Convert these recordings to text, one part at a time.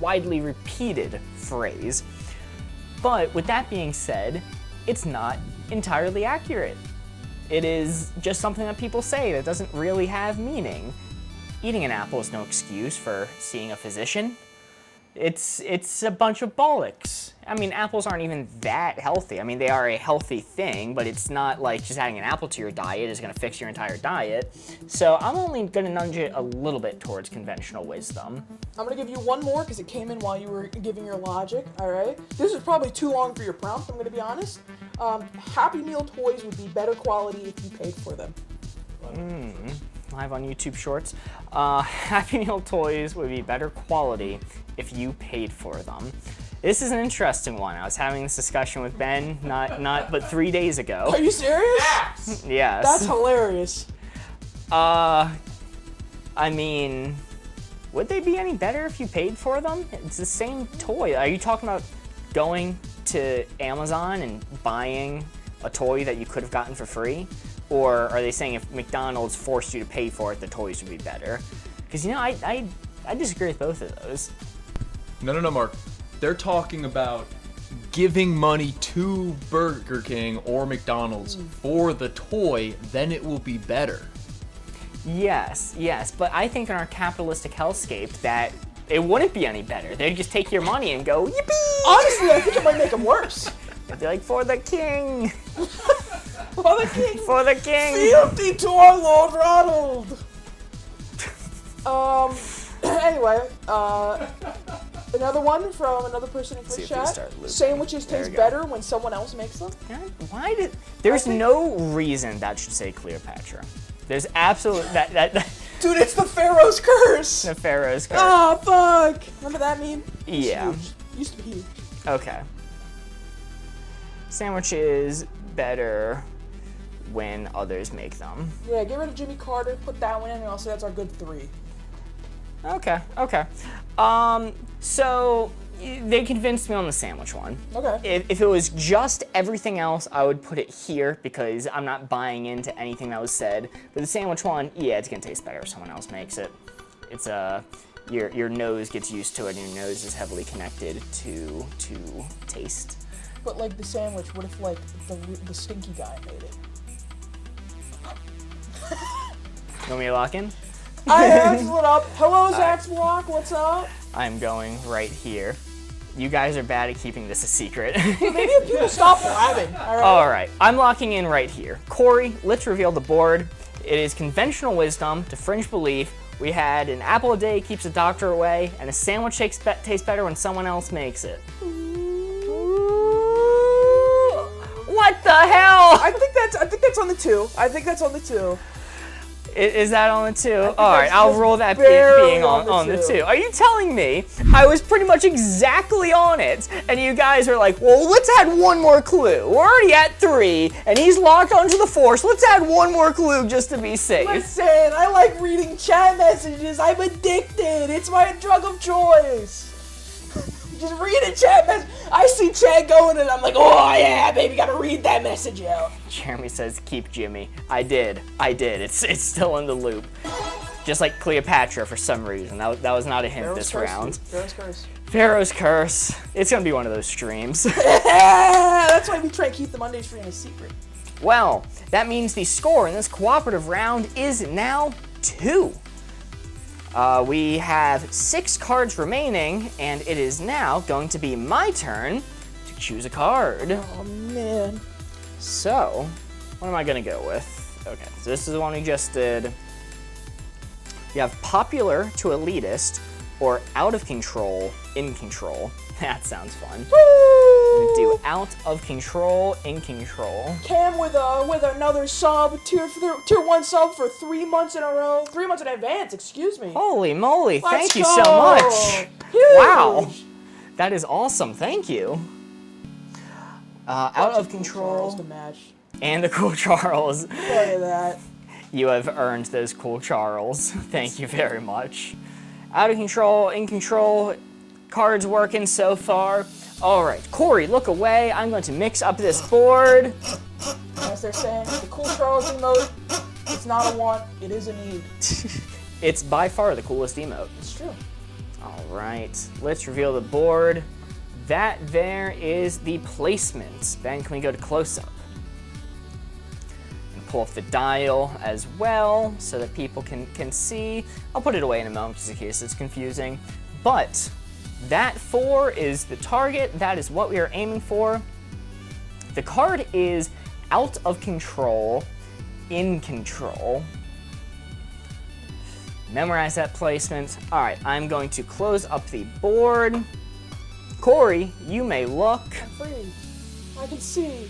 widely repeated phrase. But with that being said, it's not entirely accurate. It is just something that people say that doesn't really have meaning. Eating an apple is no excuse for seeing a physician. It's a bunch of bollocks. I mean, apples aren't even that healthy. I mean, they are a healthy thing, but it's not like just adding an apple to your diet is gonna fix your entire diet. So I'm only gonna nudge it a little bit towards conventional wisdom. I'm gonna give you one more because it came in while you were giving your logic, all right? This is probably too long for your prompt, I'm gonna be honest. Happy Meal toys would be better quality if you paid for them. Live on YouTube Shorts. Happy Meal toys would be better quality if you paid for them. This is an interesting one. I was having this discussion with Ben but 3 days ago. Are you serious? Yes. That's hilarious. I mean, would they be any better if you paid for them? It's the same toy. Are you talking about going to Amazon and buying a toy that you could have gotten for free? Or are they saying if McDonald's forced you to pay for it, the toys would be better? Because, you know, I disagree with both of those. No, Mark. They're talking about giving money to Burger King or McDonald's for the toy, then it will be better. Yes, but I think in our capitalistic hellscape that it wouldn't be any better. They'd just take your money and go, yippee! Honestly, I think it might make them worse. They'd be like, for the king! For the king! For the king! Fealty to our Lord Ronald! Anyway, another one from another person in the chat. Sandwiches taste better when someone else makes them. God, there's no reason that should say Cleopatra. There's absolute that Dude, it's the Pharaoh's curse. The Pharaoh's curse. Ah, fuck. Remember that meme? Yeah. Used to be huge. Okay. Sandwiches better when others make them. Yeah, get rid of Jimmy Carter, put that one in, and also that's our good 3. Okay. So they convinced me on the sandwich one. Okay. If it was just everything else, I would put it here because I'm not buying into anything that was said. But the sandwich one, yeah, it's gonna taste better if someone else makes it. It's your nose gets used to it, and your nose is heavily connected to taste. But like the sandwich, what if like the stinky guy made it? You want me to lock in? I am split up. Hello, Zach's Block. What's up? I'm going right here. You guys are bad at keeping this a secret. Maybe if people stop blabbing. All right, I'm locking in right here. Corey, let's reveal the board. It is conventional wisdom to fringe belief. We had an apple a day keeps the doctor away, and a sandwich tastes better when someone else makes it. What the hell? I think that's on the 2. I think that's on the 2. Is that on the 2? All right, I'll roll that being on the 2. Are you telling me I was pretty much exactly on it, and you guys are like, well, let's add one more clue. We're already at 3, and he's locked onto the 4, so let's add one more clue just to be safe. Listen, I like reading chat messages. I'm addicted. It's my drug of choice. Just read a chat message. I see chat going, and I'm like, oh yeah, baby, gotta read that message out. Jeremy says, keep Jimmy. I did. It's still in the loop. Just like Cleopatra for some reason. That was not a hint Pharaoh's this curse, round. dude. Pharaoh's curse. Pharaoh's curse. It's gonna be one of those streams. That's why we try to keep the Monday stream a secret. Well, that means the score in this cooperative round is now 2. We have 6 cards remaining, and it is now going to be my turn to choose a card. Oh, man. So, what am I going to go with? Okay, so this is the one we just did. You have popular to elitist, or out of control, in control. That sounds fun. Woo! Do out of control, in control. Cam with another sub, tier 1 sub for 3 months in a row. 3 months in advance, excuse me. Holy moly, thank you Let's so go. much. Huge. Wow, that is awesome, thank you. Out of control. To match. And the Cool Charles. Look at that. You have earned those Cool Charles. Thank you very much. Out of control, in control. Cards working so far. All right, Corey, look away. I'm going to mix up this board. As they're saying, the Cool Charles emote, it's not a want, it is a need. It's by far the coolest emote. It's true. All right, let's reveal the board. That there is the placement. Ben, can we go to close-up? And pull up the dial as well so that people can see. I'll put it away in a moment just in case it's confusing. But that 4 is the target. That is what we are aiming for. The card is out of control, in control. Memorize that placement. All right, I'm going to close up the board. Corey, you may look. I'm free. I can see.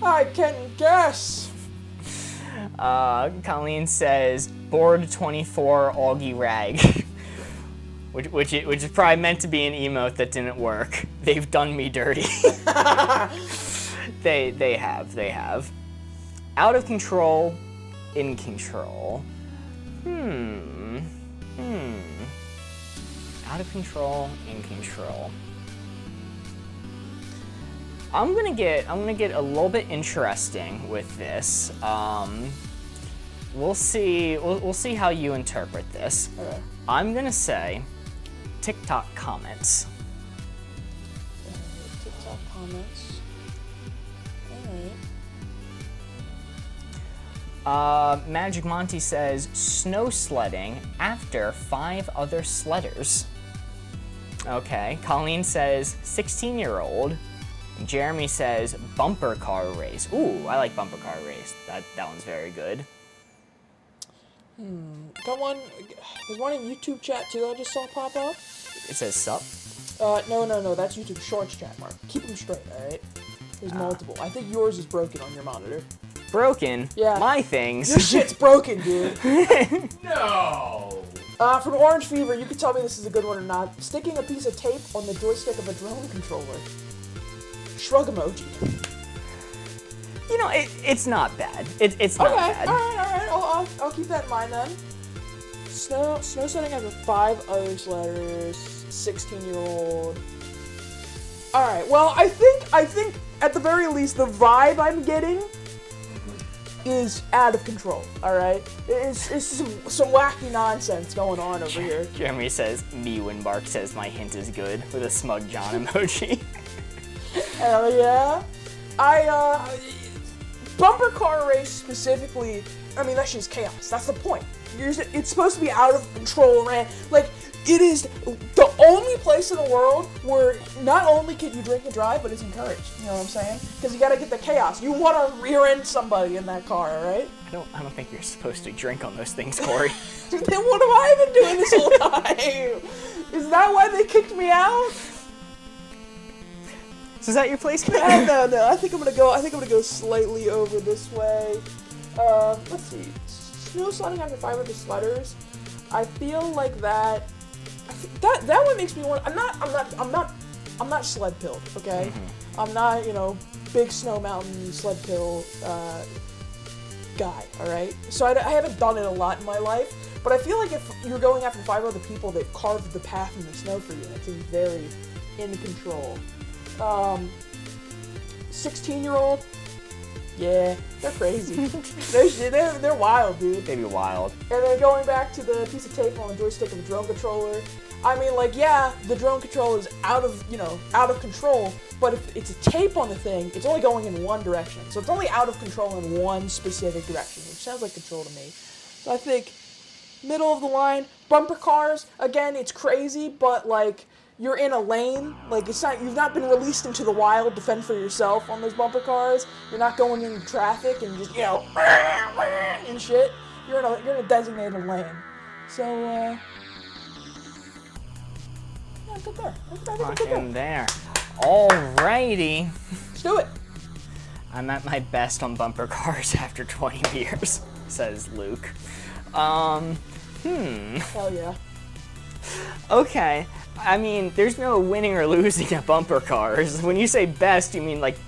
I can guess. Colleen says, board 24, Augie Rag. which is probably meant to be an emote that didn't work. They've done me dirty. They have. Out of control, in control. Out of control, in control. I'm gonna get a little bit interesting with this. We'll see how you interpret this. Okay. I'm gonna say TikTok comments. TikTok comments. Alright. Magic Monty says snow sledding after 5 other sledders. Okay. Colleen says 16-year-old. Jeremy says bumper car race. Ooh, I like bumper car race. That one's very good. Got one. There's one in YouTube chat too. I just saw pop up. It says sup. No. That's YouTube Shorts chat, Mark. Keep them straight, all right? There's multiple. I think yours is broken on your monitor. Broken? Yeah. My things. Your shit's broken, dude. No! From Orange Fever, you can tell me this is a good one or not. Sticking a piece of tape on the joystick of a drone controller. Shrug emoji. You know, it's not bad. It's not bad. Alright. I'll keep that in mind then. Snow sledding after 5 other sledders. 16-year-old. Alright, well, I think at the very least the vibe I'm getting is out of control, alright? It's some wacky nonsense going on over here. Jeremy says, me when Mark says my hint is good, with a smug John emoji. Hell yeah. Bumper car race specifically, I mean, that shit's chaos. That's the point. It's supposed to be out of control, right? Like, it is the only place in the world where not only can you drink and drive, but it's encouraged. You know what I'm saying? Because you gotta get the chaos. You want to rear end somebody in that car, right? I don't think you're supposed to drink on those things, Corey. Then what have I been doing this whole time? Is that why they kicked me out? So is that your placement? No. I think I'm gonna go slightly over this way. Let's see. Snow sledding after 5 of the sledders. I feel like that one makes me want. I'm not sled pilled. Okay. Mm-hmm. I'm not big snow mountain sled pill guy. All right. So I haven't done it a lot in my life. But I feel like if you're going after 5 other people, they've carved the path in the snow for you. It seems very in control. 16-year-old, yeah, they're crazy. they're wild, dude. They be wild. And then going back to the piece of tape on the joystick of a drone controller, I mean, like, yeah, the drone controller is out of control, but if it's a tape on the thing, it's only going in one direction. So it's only out of control in one specific direction, which sounds like control to me. So I think middle of the line, bumper cars, again, it's crazy, but like, you're in a lane, like you've not been released into the wild to fend for yourself on those bumper cars. You're not going into traffic and just, and shit. You're in a designated lane. So, yeah, good there. Lock in there. Alrighty. Let's do it. I'm at my best on bumper cars after 20 beers, says Luke. Hell yeah. Okay. I mean, there's no winning or losing at bumper cars. When you say best, you mean like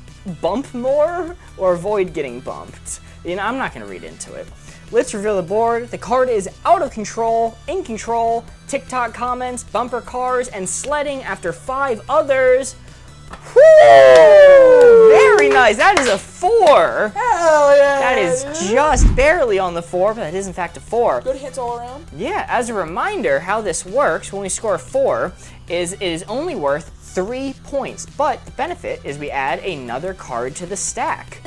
bump more or avoid getting bumped? I'm not going to read into it. Let's reveal the board. The card is out of control, in control, TikTok comments, bumper cars, and sledding after 5 others. Woo! Very Very nice. That is a 4. Hell yeah! That is dude. just barely on the 4, but it is in fact a 4. Good hits all around. Yeah, as a reminder, how this works when we score 4 is it is only worth 3 points, but the benefit is we add another card to the stack,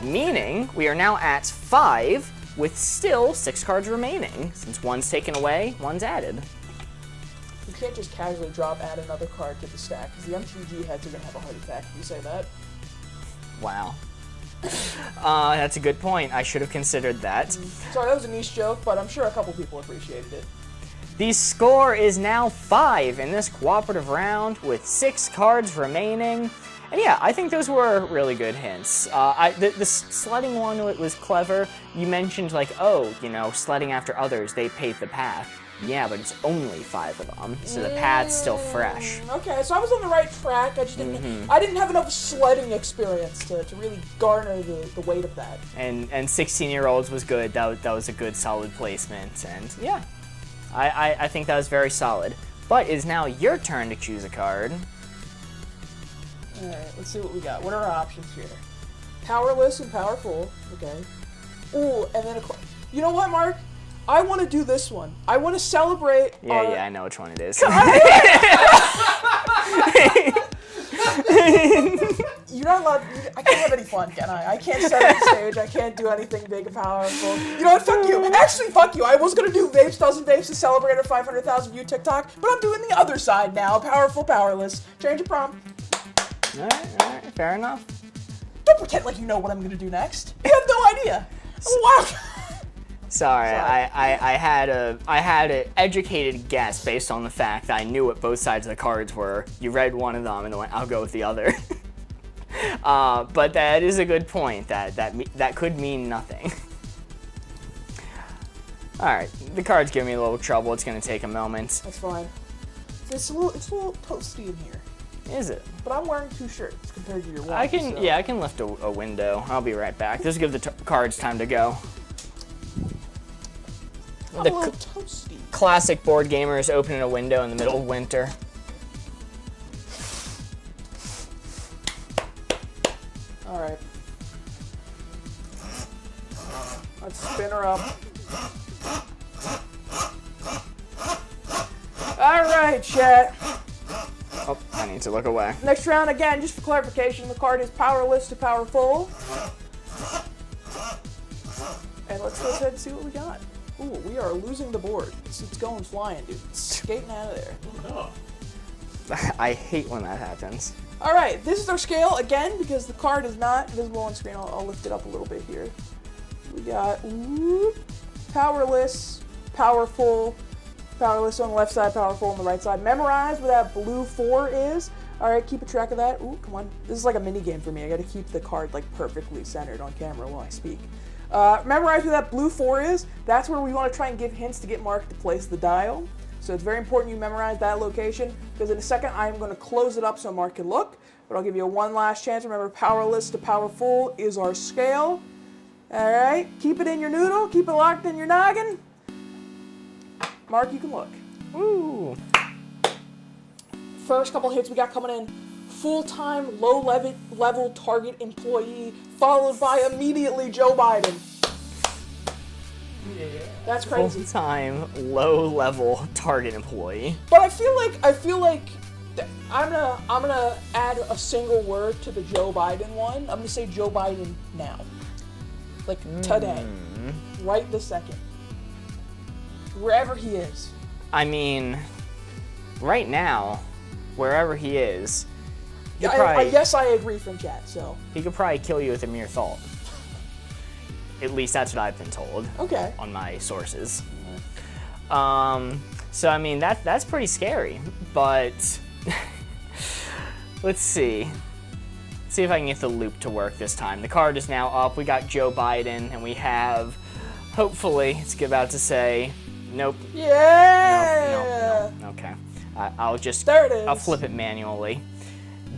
meaning we are now at 5 with still 6 cards remaining. Since one's taken away, one's added. You can't just casually add another card to the stack, because the MTG heads are going to have a heart attack if you say that. Wow. That's a good point. I should have considered that. Sorry, that was a niche joke, but I'm sure a couple people appreciated it. The score is now 5 in this cooperative round with 6 cards remaining. And yeah, I think those were really good hints. The sledding one was clever. You mentioned like, oh, you know, sledding after others, they paved the path. Yeah, but it's only 5 of them, so the path's still fresh. Okay, so I was on the right track. I just didn't. I didn't have enough sledding experience to really garner the weight of that. And 16-year-olds was good. That was a good, solid placement. And yeah, I think that was very solid. But it is now your turn to choose a card. All right, let's see what we got. What are our options here? Powerless and powerful. Okay. Ooh, and then you know what, Mark? I want to do this one. I want to celebrate. Yeah, I know which one it is. You're not allowed. I can't have any fun, can I? I can't set up the stage. I can't do anything big and powerful. You know what? Fuck you. Actually, fuck you. I was gonna do Vapes Dozen Vapes to celebrate our 500,000 view TikTok, but I'm doing the other side now. Powerful, powerless. Change of prompt. All right, fair enough. Don't pretend like you know what I'm gonna do next. You have no idea. Wow. Sorry, I had an educated guess based on the fact that I knew what both sides of the cards were. You read one of them and then went, I'll go with the other. But that is a good point. That could mean nothing. All right, the card's giving me a little trouble. It's gonna take a moment. That's fine. It's a little toasty in here. Is it? But I'm wearing 2 shirts compared to your one. I can lift a window. I'll be right back. Just give the cards time to go. I'm a little toasty. Classic board gamers opening a window in the middle of winter. All right. Let's spin her up. All right, chat. Oh, I need to look away. Next round, again, just for clarification, the card is powerless to powerful. And let's go ahead and see what we got. Ooh, we are losing the board. It's going flying, dude. It's skating out of there. Oh. I hate when that happens. All right, this is our scale, again, because the card is not visible on screen. I'll lift it up a little bit here. We got powerless, powerful, powerless on the left side, powerful on the right side. Memorize where that blue 4 is. All right, keep a track of that. Ooh, come on. This is like a mini game for me. I got to keep the card like perfectly centered on camera while I speak. Memorize where that blue 4 is. That's where we want to try and give hints to get Mark to place the dial. So it's very important you memorize that location, because in a second I'm going to close it up so Mark can look. But I'll give you one last chance. Remember, powerless to powerful is our scale. All right, keep it in your noodle. Keep it locked in your noggin. Mark, you can look. Ooh. First couple hits we got coming in. Full-time, low-level target employee, followed by immediately Joe Biden. Yeah. That's crazy. Full-time, low-level target employee. But I feel like I'm gonna add a single word to the Joe Biden one. I'm gonna say Joe Biden now, like today, right this second, wherever he is. I mean, right now, wherever he is, Yes, I agree from chat. So he could probably kill you with a mere thought. At least that's what I've been told. Okay. On my sources. So I mean that's pretty scary. But let's see. Let's see if I can get the loop to work this time. The card is now up. We got Joe Biden, and we have, hopefully, it's about to say, nope. Yeah. Nope. Okay. I'll just. There it is. I'll flip it manually.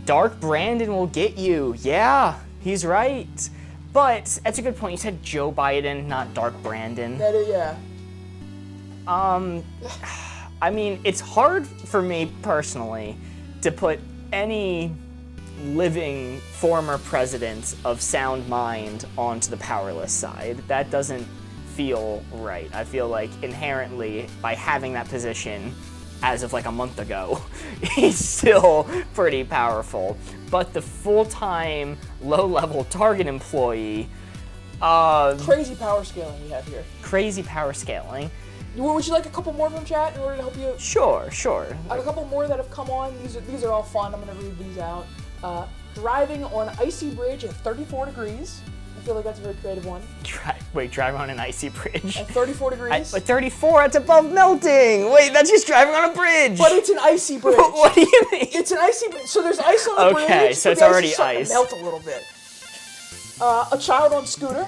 Dark Brandon will get you. Yeah, he's right. But that's a good point. You said Joe Biden, not Dark Brandon. That is, yeah. I mean, it's hard for me personally to put any living former president of sound mind onto the powerless side. That doesn't feel right. I feel like inherently, by having that position as of like a month ago, he's still pretty powerful. But the full-time, low-level target employee, Crazy power scaling we have here. crazy power scaling. Would you like a couple more from chat in order to help you? Sure. I have a couple more that have come on. These are all fun. I'm gonna read these out. Driving on icy bridge at 34 degrees. I feel like that's a very creative one. Drive on an icy bridge. At 34 degrees. But 34, it's above melting. Wait, that's just driving on a bridge. But it's an icy bridge. What do you mean? It's an icy bridge. So there's ice on the bridge. Okay, so but it's the already is starting ice. to melt a little bit. A child on scooter.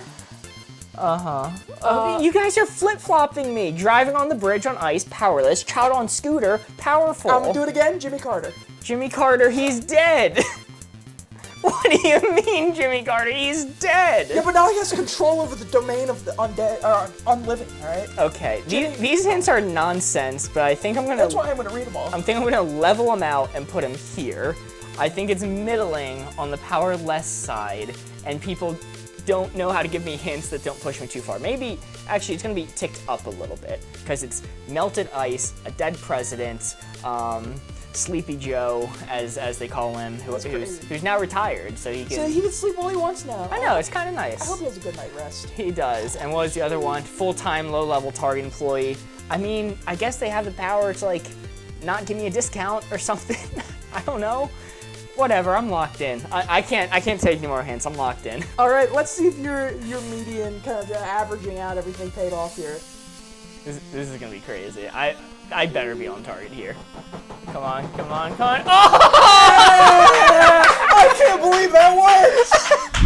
You guys are flip-flopping me. Driving on the bridge on ice, powerless. Child on scooter, powerful. I'm gonna do it again. Jimmy Carter. Jimmy Carter, he's dead. What do you mean, Jimmy Carter? He's dead. Yeah, but now he has control over the domain of the undead, unliving. All right. Okay, these hints are nonsense, but I think I'm gonna. That's why I'm gonna read them all. I think I'm gonna level them out and put them here. I think it's middling on the powerless side, and people don't know how to give me hints that don't push me too far. Maybe, actually, it's gonna be ticked up a little bit, because it's melted ice, a dead president, Sleepy Joe, as they call him, who's now retired, so he can... So he can sleep all he wants now. I know, it's kind of nice. I hope he has a good night rest. He does. And what was the other one? Full-time, low-level target employee. I mean, I guess they have the power to, like, not give me a discount or something. I don't know. Whatever, I'm locked in. I can't take any more hints. I'm locked in. All right, let's see if your median kind of averaging out everything paid off here. This is gonna be crazy. I better be on target here. Come on. Oh! I can't believe that worked!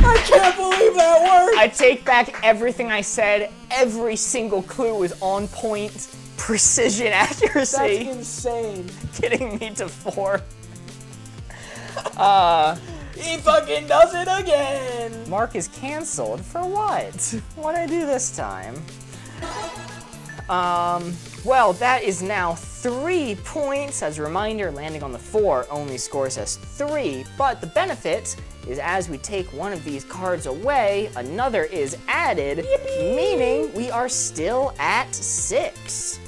I can't believe that worked! I take back everything I said. Every single clue was on point. Precision accuracy. That's insane. Getting me to 4. He fucking does it again! Mark is canceled for what? What'd I do this time? Well, that is now 3 points. As a reminder, landing on the 4 only scores us 3, but the benefit is as we take one of these cards away, another is added, meaning we are still at 6.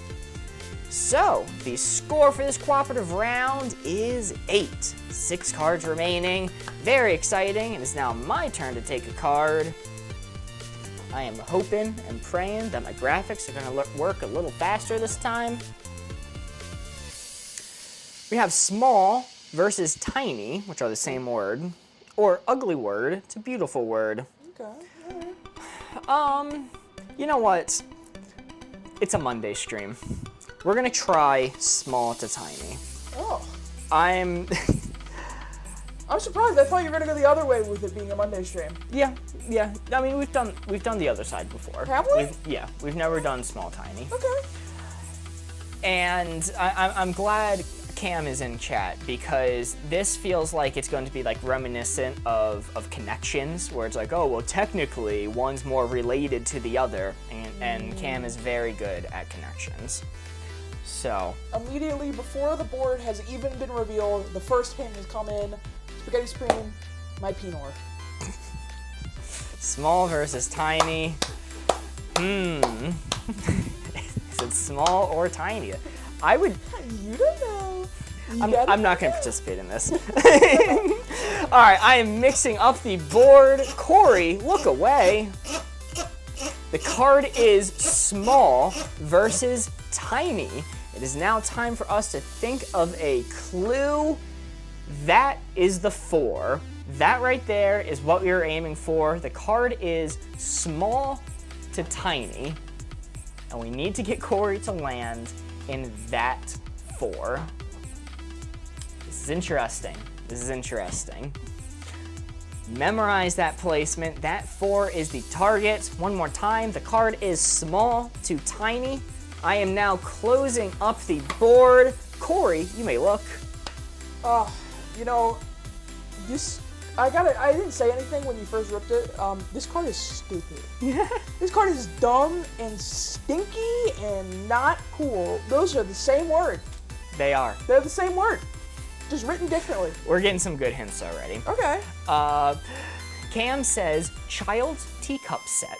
So, the score for this cooperative round is 8. 6 cards remaining. Very exciting. It is now my turn to take a card. I am hoping and praying that my graphics are going to work a little faster this time. We have small versus tiny, which are the same word, or ugly word to beautiful word. Okay, alright. You know what? It's a Monday stream. We're gonna try small to tiny. Oh. I'm surprised. I thought you were gonna go the other way with it being a Monday stream. Yeah. I mean, we've done the other side before. Have we? We've never done small tiny. Okay. And I'm glad Cam is in chat, because this feels like it's going to be like reminiscent of connections, where it's like, oh, well, technically one's more related to the other, and Cam is very good at connections. So immediately before the board has even been revealed, the first hint has come in. Spaghetti Supreme, my Pinot. Small versus tiny. Is it small or tiny? I would. You don't know. I'm not going to participate in this. All right, I am mixing up the board. Corey, look away. The card is small versus tiny. It is now time for us to think of a clue. That is the 4. That right there is what we were aiming for. The card is small to tiny, and we need to get Corey to land in that 4. This is interesting. Memorize that placement. That 4 is the target. One more time. The card is small to tiny. I am now closing up the board. Corey, you may look. You know, this. I didn't say anything when you first ripped it. This card is stupid. This card is dumb and stinky and not cool. Those are the same word. They are. They're the same word. just written differently. We're getting some good hints already. Okay. Cam says child's teacup set.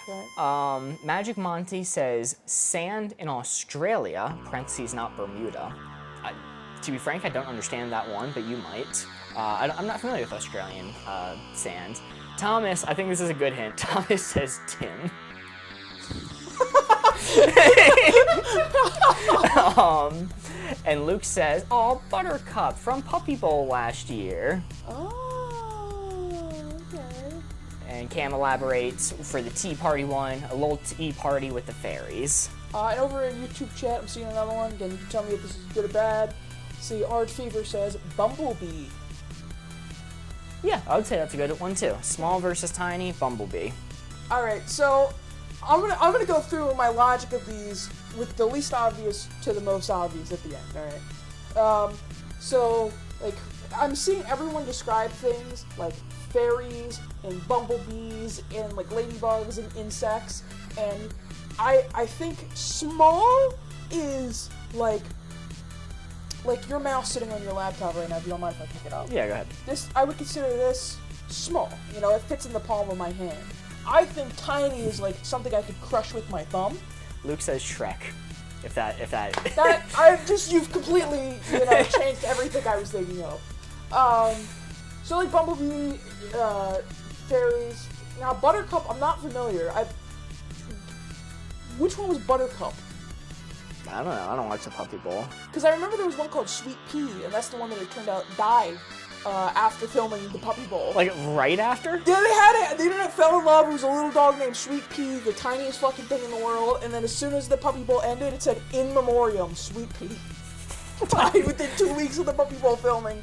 Okay. Magic Monty says sand in Australia, parentheses not Bermuda. To be frank, I don't understand that one, but you might. I'm not familiar with Australian sand. Thomas, I think this is a good hint. Thomas says Tim. And Luke says, "Oh, Buttercup from Puppy Bowl last year." Oh, okay. And Cam elaborates for the tea party one, a little tea party with the fairies. And over in YouTube chat, I'm seeing another one. Again, you can tell me if this is good or bad. See, Ard Fever says Bumblebee. Yeah, I would say that's a good one too. Small versus tiny, Bumblebee. All right, so I'm gonna go through my logic of these with the least obvious to the most obvious at the end. All right. So like I'm seeing everyone describe things like fairies and bumblebees and like ladybugs and insects, and I think small is like your mouse sitting on your laptop right now. If you don't mind if I pick it up. Yeah, go ahead. This I would consider this small. You know, it fits in the palm of my hand. I think tiny is like something I could crush with my thumb. Luke says Shrek. If that. You've completely, changed everything I was thinking of. So like Bumblebee, fairies. Now Buttercup, I'm not familiar. Which one was Buttercup? I don't know. I don't watch the Puppy Bowl. Because I remember there was one called Sweet Pea, and that's the one that it turned out died after filming the Puppy Bowl. Like right after? Yeah, they had it. The internet fell in love. It was a little dog named Sweet Pea, the tiniest fucking thing in the world. And then as soon as the Puppy Bowl ended, it said "In Memoriam, Sweet Pea." Died within 2 weeks of the Puppy Bowl filming.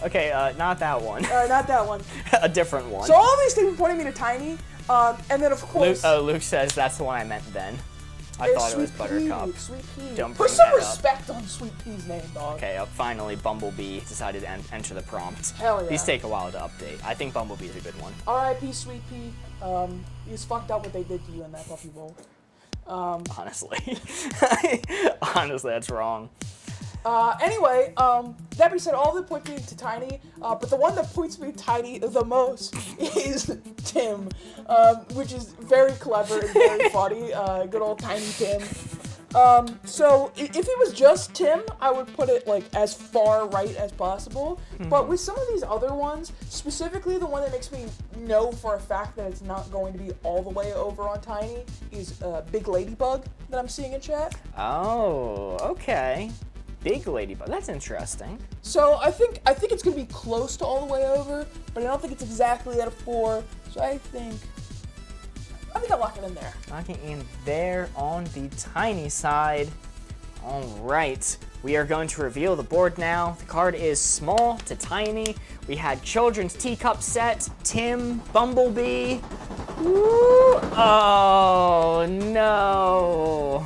Okay, not that one. Not that one. A different one. So all these things were pointing me to tiny, and then of course. Luke says that's the one I meant then. I thought it was Buttercup. Sweet Pea. Don't Put bring some that up. respect on Sweet Pea's name, dog. Okay, finally Bumblebee decided to enter the prompt. Hell yeah. These take a while to update. I think Bumblebee's a good one. R.I.P. Sweet Pea. It's fucked up what they did to you in that Puppy Bowl. Honestly. Honestly, that's wrong. Anyway, that being said, all of them point me to Tiny, but the one that points me to Tiny the most is Tim, which is very clever and very funny. Good old Tiny Tim. So if it was just Tim, I would put it like as far right as possible. But with some of these other ones, specifically the one that makes me know for a fact that it's not going to be all the way over on Tiny is Big Ladybug that I'm seeing in chat. Oh, okay. Big Ladybug. That's interesting. So I think it's gonna be close to all the way over, but I don't think it's exactly at a 4. So I think I'll lock it in there. Locking in there on the tiny side. All right, we are going to reveal the board now. The card is small to tiny. We had children's teacup set, Tim, Bumblebee. Woo! Oh no.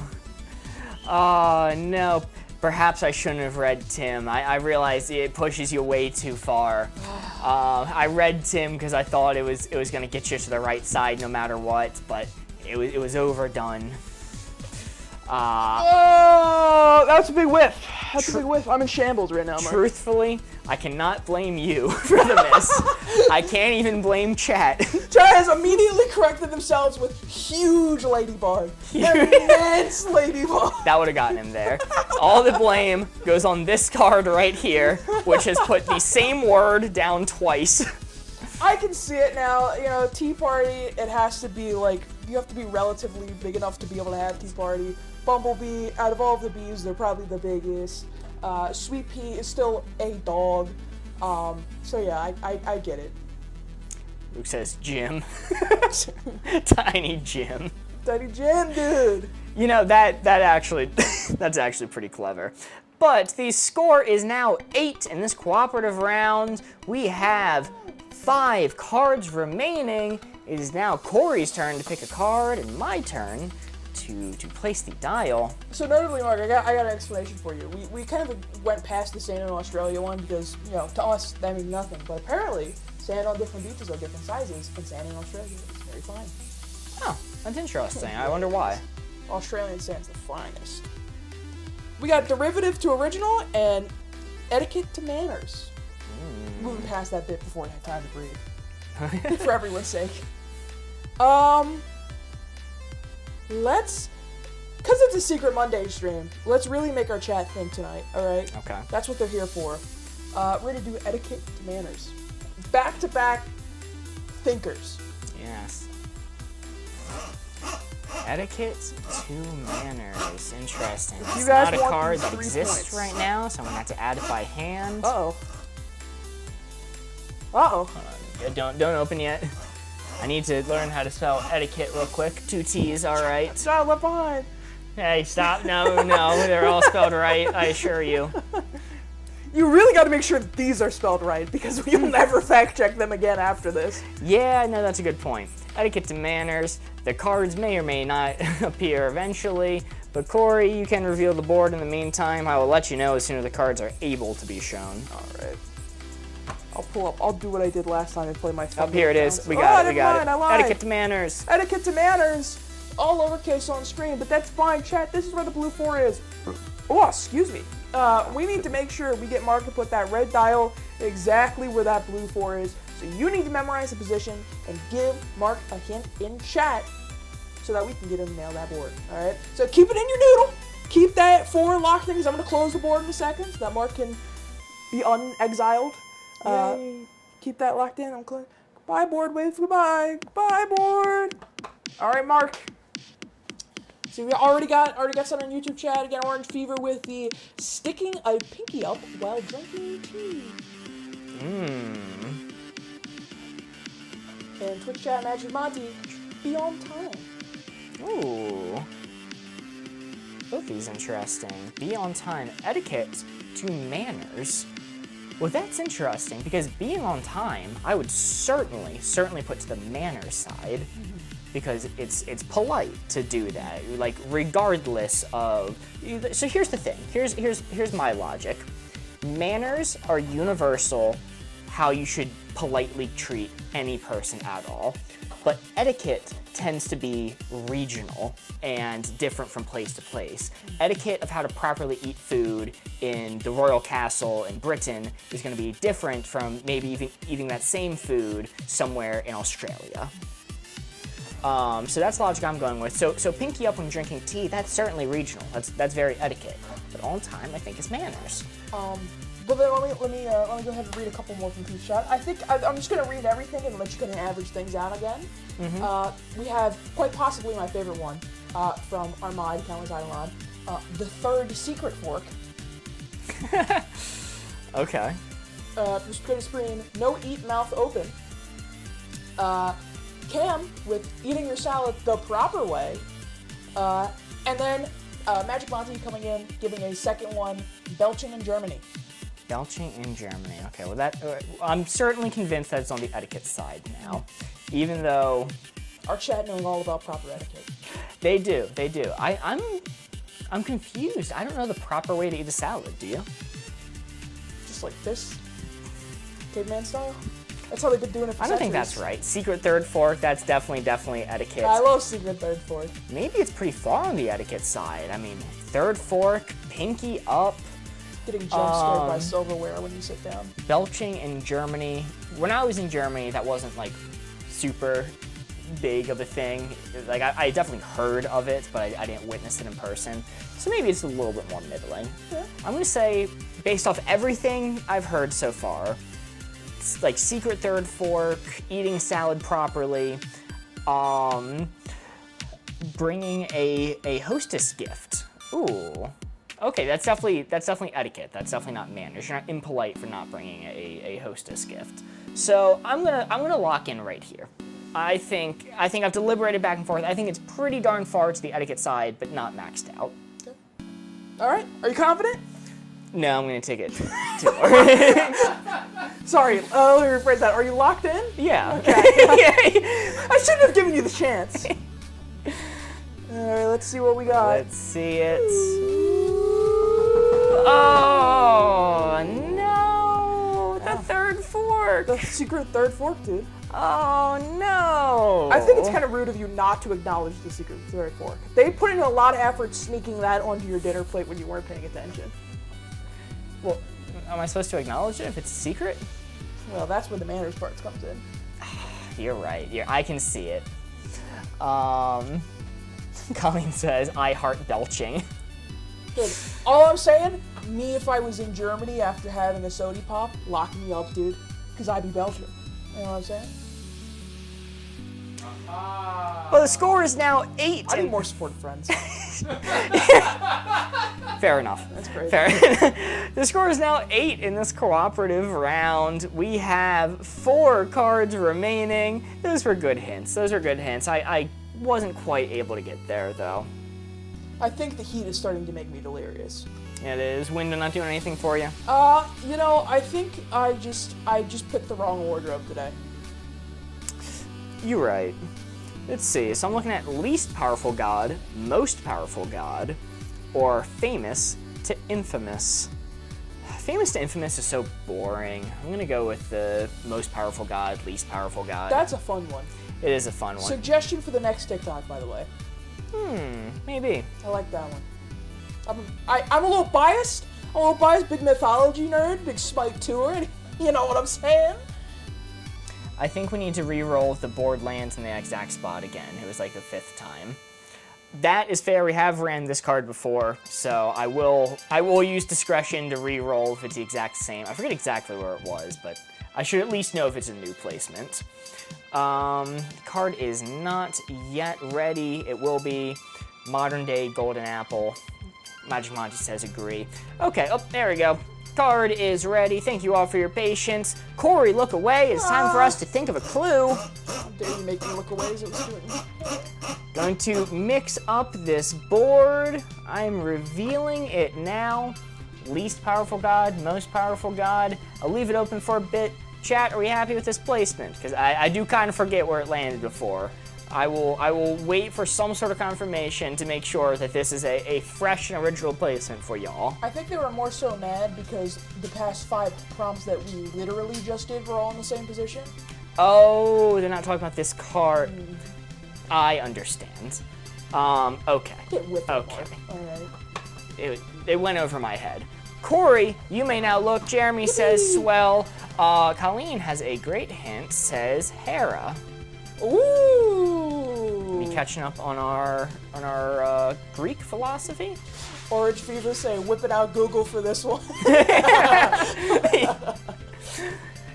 Oh no. Perhaps I shouldn't have read Tim. I realized it pushes you way too far. I read Tim because I thought it was gonna get you to the right side no matter what, but it was overdone. Oh, that's a big whiff. That's a big whiff. I'm in shambles right now, Mark. Truthfully, I cannot blame you for the miss. I can't even blame chat. Chat has immediately corrected themselves with huge ladybug. Immense ladybug. That would have gotten him there. All the blame goes on this card right here, which has put the same word down twice. I can see it now. You know, Tea Party, it has to be like, you have to be relatively big enough to be able to have Tea Party. Bumblebee, out of all of the bees, they're probably the biggest. Sweet Pea is still a dog. So yeah, I get it. Luke says Jim. Tiny Jim. Tiny Jim, dude. You know, that actually, that's actually pretty clever. But the score is now 8 in this cooperative round. We have 5 cards remaining. It is now Corey's turn to pick a card and my turn to place the dial. So notably, Mark, I got an explanation for you. We kind of went past the sand in Australia one because, you know, to us that means nothing. But apparently, sand on different beaches are different sizes, and sand in Australia is very fine. Oh, that's interesting. I wonder why. Australian sand's the finest. We got derivative to original, and etiquette to manners. Moving past that bit before I had time to breathe. For everyone's sake. Let's, because it's a Secret Monday stream, let's really make our chat think tonight, alright? Okay. That's what they're here for. We're gonna do etiquette to manners. Back-to-back thinkers. Yes. Etiquette to manners. Interesting. It's guys not a want card these that 3 exists points. right now, so I'm gonna have to add it by hand. Uh-oh. Uh-oh. Yeah, don't open yet. I need to learn how to spell etiquette real quick. 2 T's, all right. Child left behind. Hey, stop. No, they're all spelled right, I assure you. You really got to make sure that these are spelled right, because you'll never fact check them again after this. Yeah, no, that's a good point. Etiquette to manners. The cards may or may not appear eventually, but Corey, you can reveal the board in the meantime. I will let you know as soon as the cards are able to be shown. Alright. I'll pull up. I'll do what I did last time and play my phone. Up here it is. We got it. We got it. I lied. Etiquette to manners. Etiquette to manners. All lowercase on screen, but that's fine. Chat, this is where the blue 4 is. Oh, excuse me. We need to make sure we get Mark to put that red dial exactly where that blue 4 is. So you need to memorize the position and give Mark a hint in chat so that we can get him to nail that board. Alright? So keep it in your noodle. Keep that 4 locked in, because I'm going to close the board in a second so that Mark can be unexiled. Keep that locked in. I'm close. Goodbye, board. Wave goodbye. Goodbye, board. Alright, Mark. So we already got something on YouTube chat. Again, Orange Fever with the sticking a pinky up while drinking tea. And Twitch chat, Magic Monty, be on time. Ooh. Both these interesting. Be on time. Etiquette to manners. Well, that's interesting, because being on time, I would certainly put to the manners side, because it's polite to do that, like, regardless of. So here's the thing. Here's my logic. Manners are universal, how you should politely treat any person at all, but etiquette tends to be regional and different from place to place. Etiquette of how to properly eat food in the royal castle in Britain is going to be different from maybe even eating that same food somewhere in Australia. So that's the logic I'm going with. So pinky up when drinking tea, that's certainly regional. That's very etiquette. But on time, I think, is manners. But then let me go ahead and read a couple more from Peace Chat. I think I'm just gonna read everything and let you kind of average things out again. We have quite possibly my favorite one from Armad Kalamazan, the third secret fork. Okay. From Screen to Screen, no eat mouth open. Cam with eating your salad the proper way. And then Magic Monty coming in, giving a second one, belching in Germany. Belching in Germany. Okay, well that I'm certainly convinced that it's on the etiquette side now, even though Our chat knowing all about proper etiquette. they do. I'm confused. I don't know the proper way to eat a salad. Do you? Just like this, caveman style. That's how they've been doing it for I don't think centuries. that's right. Secret third fork. That's definitely etiquette. I love secret third fork. Maybe it's pretty far on the etiquette side. I mean, third fork, pinky up, Getting jump scared by silverware when you sit down. belching in Germany. When I was in Germany, that wasn't like super big of a thing. Like I definitely heard of it, but I didn't witness it in person. So maybe it's a little bit more middling. Yeah. I'm gonna say, based off everything I've heard so far, it's like secret third fork, eating salad properly, bringing a hostess gift. Ooh. Okay, that's definitely etiquette. That's definitely not manners. You're not impolite for not bringing a hostess gift. So I'm gonna lock in right here. I think I've deliberated back and forth. I think it's pretty darn far to the etiquette side, but not maxed out. Okay. All right. Are you confident? No, I'm gonna take it 2 more. Sorry. Let me rephrase that. Are you locked in? Yeah. Okay. I shouldn't have given you the chance. All right. Let's see what we got. Let's see it. Oh no! The third fork. The secret third fork, dude. Oh no! I think it's kind of rude of you not to acknowledge the secret third fork. They put in a lot of effort sneaking that onto your dinner plate when you weren't paying attention. Well, am I supposed to acknowledge it if it's a secret? Well, that's where the manners part comes in. You're right. I can see it. Colleen says, I heart belching. Dude, all I'm saying, me if I was in Germany after having a sody pop, lock me up, dude, because I'd be Belgian. You know what I'm saying? Well, the score is now 8. I need more supportive friends. Fair enough. That's great. Fair. The score is now 8 in this cooperative round. We have 4 cards remaining. Those were good hints. I wasn't quite able to get there, though. I think the heat is starting to make me delirious. It is. Window not doing anything for you? You know, I think I just picked the wrong wardrobe today. You're right. Let's see. So I'm looking at least powerful god, most powerful god, or famous to infamous. Famous to infamous is so boring. I'm gonna go with the most powerful god, least powerful god. That's a fun one. It is a fun one. Suggestion for the next TikTok, by the way. Maybe. I like that one. I'm a little biased. Big mythology nerd, big Smite tour. You know what I'm saying? I think we need to re-roll if the board lands in the exact spot again. It was like the 5th time. That is fair. We have ran this card before, so I will use discretion to re-roll if it's the exact same. I forget exactly where it was, but I should at least know if it's a new placement. Card is not yet ready. It will be modern day golden apple. Magic Monty says agree. Okay, there we go. Card is ready. Thank you all for your patience. Corey, look away. It's time for us to think of a clue. How dare you make me look away as it was doing? Going to mix up this board. I'm revealing it now. Least powerful god, most powerful god. I'll leave it open for a bit. Chat, are we happy with this placement? Because I do kind of forget where it landed before. I will wait for some sort of confirmation to make sure that this is a fresh and original placement for y'all. I think they were more so mad because the past 5 prompts that we literally just did were all in the same position. Oh, they're not talking about this card. I understand. Okay. Okay. Alright. It went over my head. Corey, you may now look. Jeremy says swell. Colleen has a great hint, says Hera. Ooh! We catching up on our Greek philosophy? Orange Fever say, whip it out Google for this one.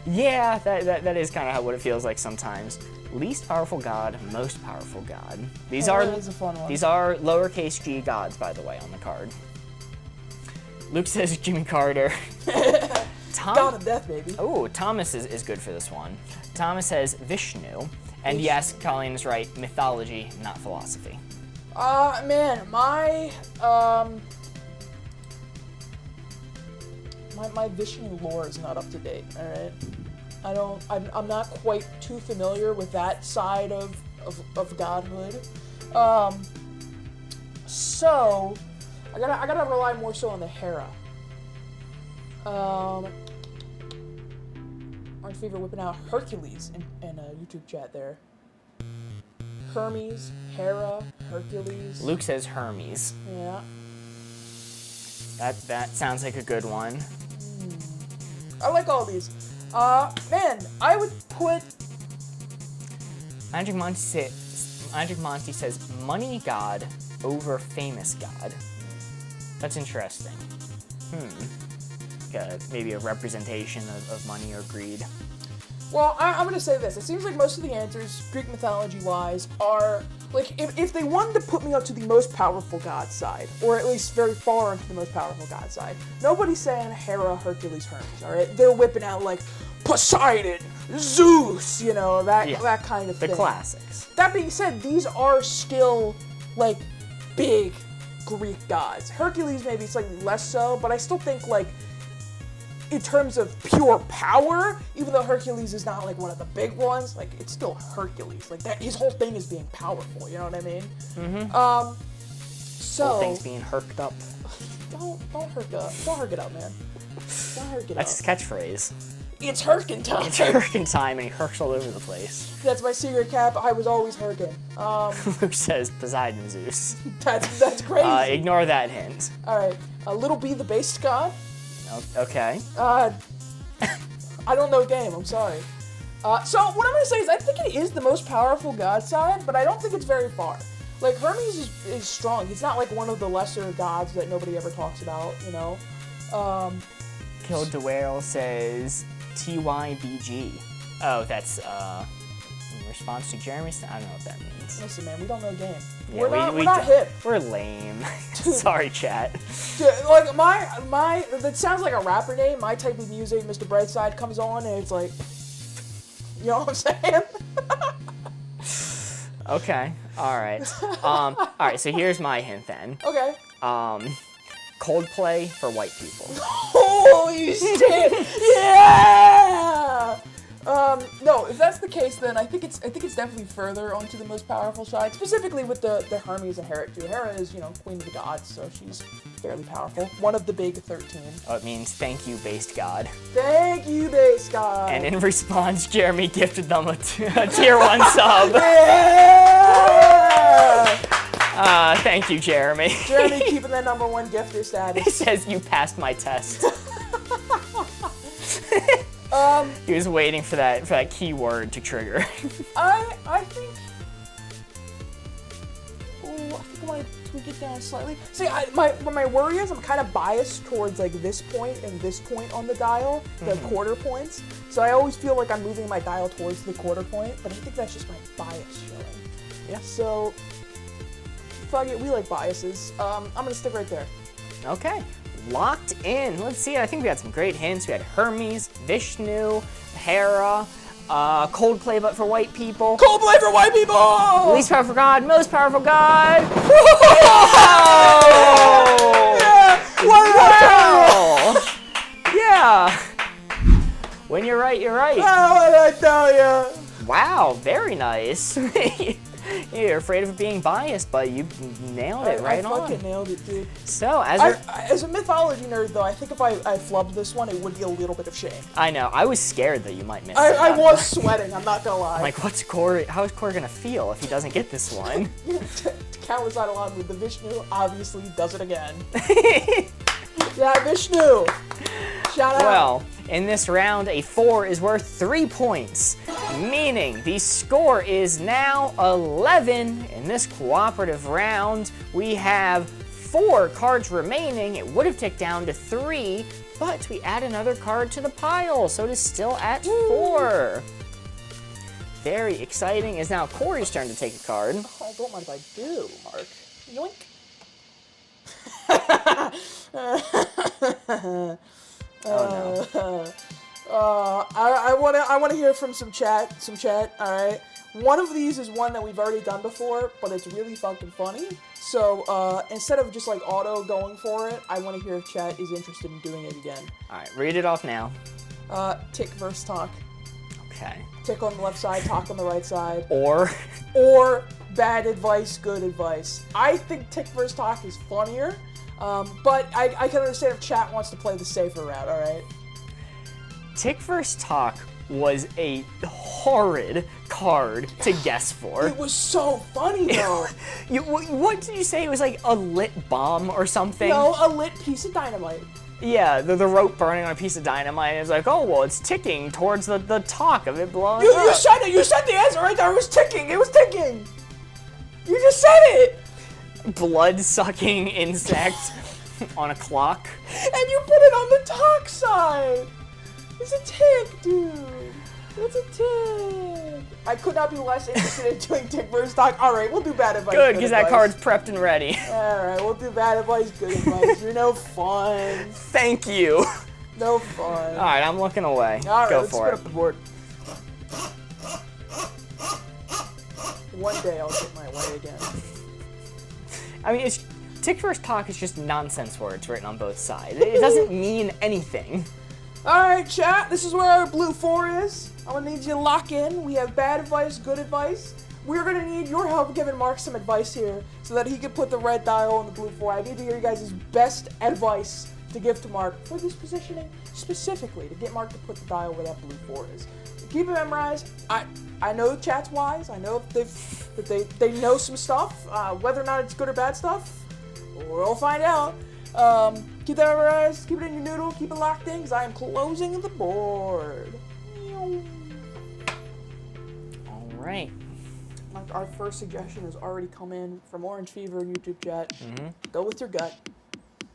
Yeah, that is kind of what it feels like sometimes. Least powerful god, most powerful god. These are that is a fun one. These are lowercase g gods, by the way, on the card. Luke says Jimmy Carter. God of Death, baby. Oh, Thomas is good for this one. Thomas says Vishnu. And yes, Colleen is right, mythology, not philosophy. Man, my Vishnu lore is not up to date, alright? I'm not quite too familiar with that side of godhood. So, I gotta rely more so on the Hera. Orange Fever whipping out Hercules in a YouTube chat there. Hermes, Hera, Hercules. Luke says Hermes. Yeah. That sounds like a good one. I like all these. Man, I would put... Magic Monty says money god over famous god. That's interesting. Maybe a representation of money or greed. Well, I'm going to say this. It seems like most of the answers, Greek mythology-wise, are... Like, if they wanted to put me up to the most powerful god side, or at least very far into the most powerful god side, nobody's saying Hera, Hercules, Hermes, alright? They're whipping out, like, Poseidon, Zeus, you know, that kind of thing. The classics. That being said, these are still, like, big Greek gods. Hercules maybe slightly less so, but I still think, like, in terms of pure power, even though Hercules is not like one of the big ones, like it's still Hercules. Like that, his whole thing is being powerful. You know what I mean? Mm-hmm. So whole thing's being herked up. Don't herk it up. Don't herk it up, man. Don't herk it That's up. his catchphrase. It's herking time. It's herking time, and he herks all over the place. That's my secret cap. I was always herking. Luke says Poseidon Zeus. That's crazy. Ignore that hint. All right, Little B, the base god. Okay. I don't know game, I'm sorry. So what I'm gonna say is I think it is the most powerful god side, but I don't think it's very far. Like, Hermes is strong. He's not like one of the lesser gods that nobody ever talks about, you know? Kill Dwale says TYBG. Oh, that's in response to Jeremy's. I don't know what that means. Listen, man, we don't know game. Yeah, we're not hip. We're lame. Sorry, chat. Dude, like my that sounds like a rapper name. My type of music, Mr. Brightside, comes on and it's like, you know what I'm saying? Okay. All right. All right. So here's my hint then. Okay. Coldplay for white people. Holy shit! Yeah! No, if that's the case, then I think it's definitely further onto the most powerful side, specifically with the Hermes and Hera too. Hera is, you know, queen of the gods, so she's fairly powerful. One of the big 13. Oh, it means thank you, based god. Thank you, base god. And in response, Jeremy gifted them a tier 1 sub. Yeah! Thank you, Jeremy. Jeremy keeping that #1 gifter He status. says you passed my test. He was waiting for that keyword to trigger. I think. Ooh, I think I want to tweak it down slightly. See, my worry is I'm kind of biased towards like this point and this point on the dial, the quarter points. So I always feel like I'm moving my dial towards the quarter point, but I think that's just my bias showing. Yeah. So, fuck it, we like biases. I'm gonna stick right there. Okay. Locked in. Let's see. I think we had some great hints. We had Hermes, Vishnu, Hera, Coldplay, but for white people. Coldplay for white people! Least powerful god, most powerful god. Yeah! What did I tell you? Yeah. When you're right, you're right. Oh, what did I tell you? Wow, very nice. You're afraid of being biased, but you nailed it right I on. fucking nailed it, dude. So, as a mythology nerd, though, I think if I flubbed this one, it would be a little bit of shame. I know, I was scared that you might miss it. I was sweating, I'm not gonna lie. I'm like, how is Corey gonna feel if he doesn't get this one? Countless out along with the Vishnu, obviously does it again. Yeah, Vishnu! Shout out. Well, in this round, a 4 is worth 3 points, meaning the score is now 11. In this cooperative round, we have 4 cards remaining. It would have ticked down to 3, but we add another card to the pile, so it is still at 4. Very exciting. It's now Corey's turn to take a card. I don't mind if I do, Mark. Yoink. Oh no. I wanna hear from some chat. All right. One of these is one that we've already done before, but it's really fucking funny. So instead of just like auto going for it, I want to hear if chat is interested in doing it again. All right, read it off now. Tick versus talk. Okay. Tick on the left side, talk on the right side. Or Bad advice, good advice. I think tick versus talk is funnier, but I can understand if chat wants to play the safer route. All right. Tick vs. Talk was a horrid card to guess for. It was so funny though. What did you say? It was like a lit bomb or something? No, a lit piece of dynamite. Yeah, the rope burning on a piece of dynamite. It's like, oh, well, it's ticking towards the talk of it blowing up. You said it. You said the answer right there. It was ticking. It was ticking. You just said it. Blood-sucking insect on a clock. And you put it on the talk side. It's a tick, dude. It's a tick. I could not be less interested in doing tick versus talk. All right, we'll do bad advice. Good, because that card's prepped and ready. All right, we'll do bad advice, good advice. You're no fun. Thank you. No fun. All right, I'm looking away. All right, Go let's for split it. up the board. One day I'll get my way again. I mean, tick versus talk is just nonsense words written on both sides. It doesn't mean anything. All right, chat. This is where our blue 4 is. I'm gonna need you to lock in. We have bad advice, good advice. We're gonna need your help giving Mark some advice here so that he can put the red dial on the blue 4. I need to hear you guys' best advice to give to Mark for this positioning specifically to get Mark to put the dial where that blue 4 is. Keep it memorized. I know the chat's wise. I know that they know some stuff. Whether or not it's good or bad stuff, we'll find out. Keep that memorized, keep it in your noodle, keep it locked in, because I am closing the board. All right. Our first suggestion has already come in from Orange Fever YouTube chat. Go with your gut.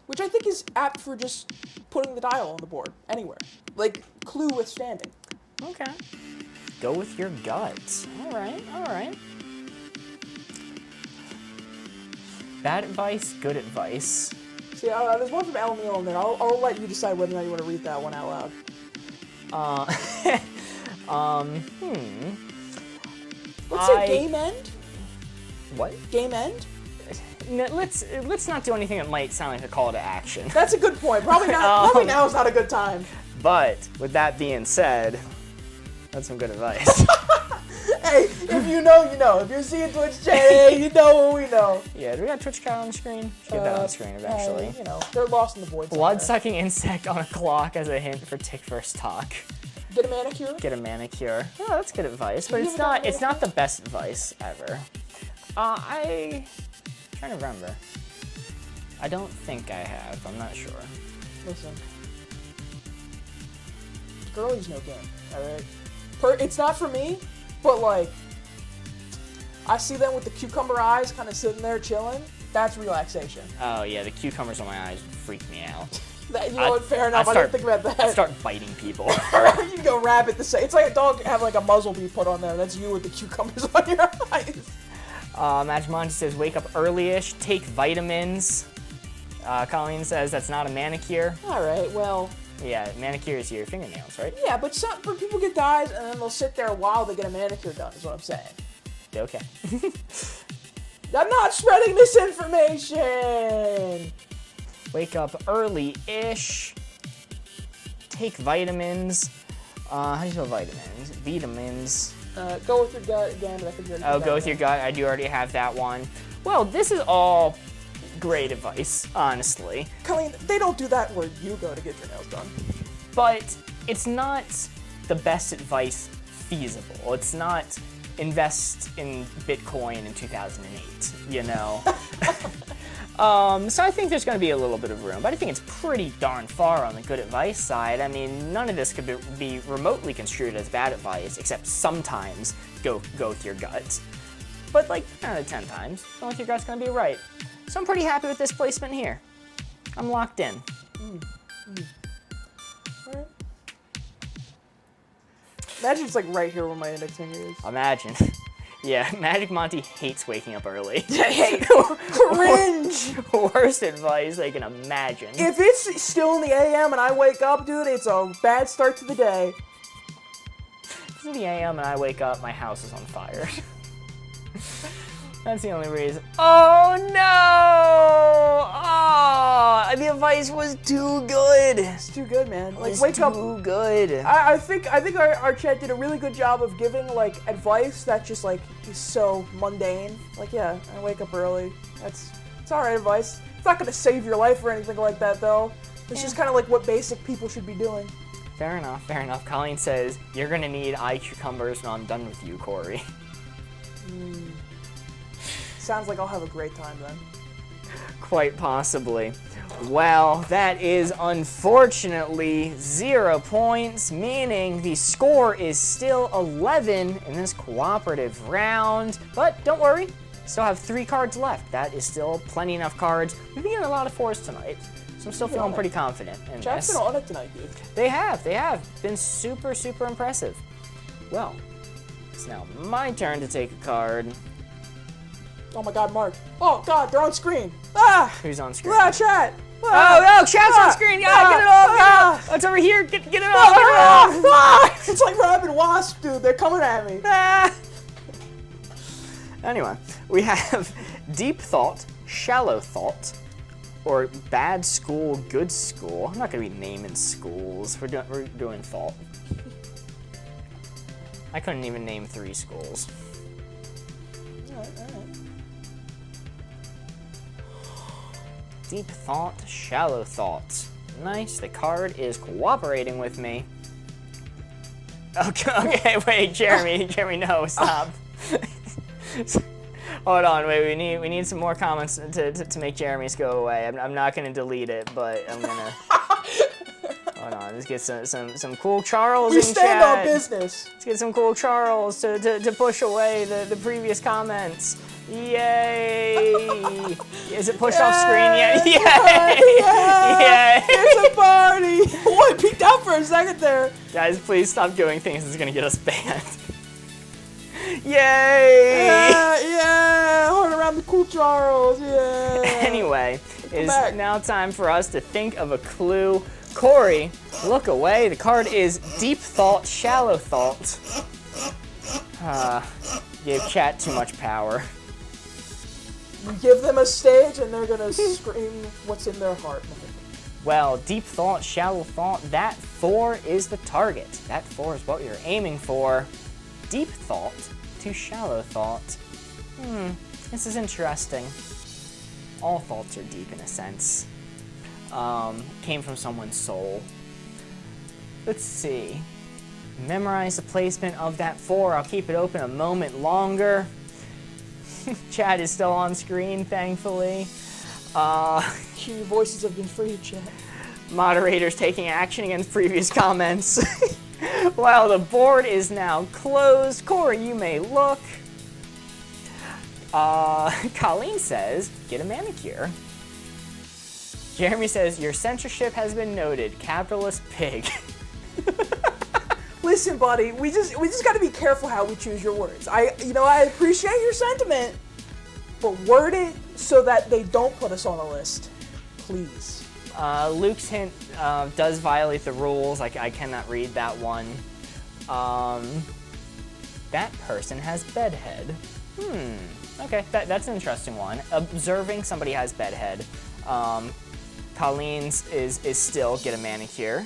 Which I think is apt for just putting the dial on the board, anywhere. Like, clue withstanding. Okay. Go with your gut. All right, all right. Bad advice, good advice. See, there's one from El Neil in there. I'll let you decide whether or not you want to read that one out loud. Let's say game end? What? Game end? No, let's not do anything that might sound like a call to action. That's a good point. Probably not. Probably now is not a good time. But with that being said, that's some good advice. Hey, if you know, you know. If you're seeing Twitch chat, hey, you know what we know. Yeah, do we got Twitch chat on the screen? Should get that on the screen eventually. You know, they're lost in the void. Blood-sucking insect on a clock as a hint for tick first talk. Get a manicure. Get a manicure. Oh, that's good advice, but it's not the best advice ever. I'm trying to remember. I don't think I have. I'm not sure. Listen. Girlies no game, alright? It's not for me, but like, I see them with the cucumber eyes kind of sitting there chilling. That's relaxation. Oh yeah, the cucumbers on my eyes freak me out. You know what, fair enough, I didn't think about that. I start biting people. You can go rabbit the same. It's like a dog have like a muzzle be put on there. That's you with the cucumbers on your eyes. Magic Monty says, wake up early-ish, take vitamins. Colleen says, that's not a manicure. Alright, well. Yeah, manicure is your fingernails, right? Yeah, but people get dyes and then they'll sit there while they get a manicure done, is what I'm saying. Okay. I'm not spreading misinformation! Wake up early-ish. Take vitamins. How do you spell vitamins? Vitamins. Go with your gut again, but I think you already Oh, go with your gut. I do already have that one. Well, this is all great advice, honestly. Colleen, they don't do that where you go to get your nails done. But it's not the best advice feasible. It's not invest in Bitcoin in 2008, you know? So I think there's going to be a little bit of room, but I think it's pretty darn far on the good advice side. I mean, none of this could be remotely construed as bad advice, except sometimes go with your gut. But like 9 out of 10 times, going with your gut's going to be right. So I'm pretty happy with this placement here. I'm locked in. Alright. Imagine it's like right here where my index finger is. Imagine. Yeah, Magic Monty hates waking up early. Hey, cringe! Worst advice I can imagine. If it's still in the AM and I wake up, dude, it's a bad start to the day. It's in the AM and I wake up, my house is on fire. That's the only reason. Oh no! Oh, the advice was too good. It's too good, man. Like, It's wake up. too good. I think our chat did a really good job of giving like advice that just like is so mundane. Like, yeah, I wake up early. It's alright advice. It's not gonna save your life or anything like that though. It's just kind of like what basic people should be doing. Fair enough, fair enough. Colleen says, you're gonna need eye cucumbers when I'm done with you, Corey. Sounds like I'll have a great time then. Quite possibly. Well, that is unfortunately 0 points, meaning the score is still 11 in this cooperative round. But don't worry, still have 3 cards left. That is still plenty enough cards. We've been getting a lot of 4s tonight, so I'm still feeling pretty confident in Chat's this. been on it tonight, dude. They have been super, super impressive. Well, it's now my turn to take a card. Oh my god, Mark. Oh god, they're on screen. Ah! Who's on screen? Ah, chat! Oh no, chat's on screen! Yeah, get it off! Get it. It's over here. Get it off! Get it off! Ah! It's like Rabbit Wasp, dude. They're coming at me. Ah. Anyway, we have Deep Thought, Shallow Thought, or Bad School, Good School. I'm not gonna be naming schools. We're doing thought. I couldn't even name 3 schools. Alright. Deep Thought, Shallow Thought. Nice, the card is cooperating with me. Okay, wait, Jeremy, no, stop. Hold on, wait. We need some more comments to make Jeremy's go away. I'm not gonna delete it, but I'm gonna. Hold on, let's get some cool Charles We in stand chat. on business. Let's get some cool Charles to push away the previous comments. Yay! Is it pushed off screen yet? Yay! Yeah. Yay! It's a party. Oh, I peeked out for a second there. Guys, please stop doing things that's gonna get us banned. Yay! Yeah. Hold around the cool Charles. Yeah. Anyway, it is back. now time for us to think of a clue. Corey, look away. The card is Deep Thought, Shallow Thought. Gave chat too much power. You give them a stage and they're gonna scream what's in their heart. Well, Deep Thought, Shallow Thought, that 4 is the target. That 4 is what you're aiming for. Deep Thought to Shallow Thought. This is interesting. All thoughts are deep in a sense. Came from someone's soul. Let's see. Memorize the placement of that 4. I'll keep it open a moment longer. Chat is still on screen, thankfully. Your voices have been freed, chat. Moderators taking action against previous comments. Well, the board is now closed. Corey, you may look. Colleen says, get a manicure. Jeremy says, your censorship has been noted. Capitalist pig. Listen, buddy, we just got to be careful how we choose your words. I appreciate your sentiment, but word it so that they don't put us on a list, please. Luke's hint does violate the rules. I cannot read that one. That person has bedhead. Okay, that's an interesting one. Observing somebody has bedhead. Colleen's is still get a manicure.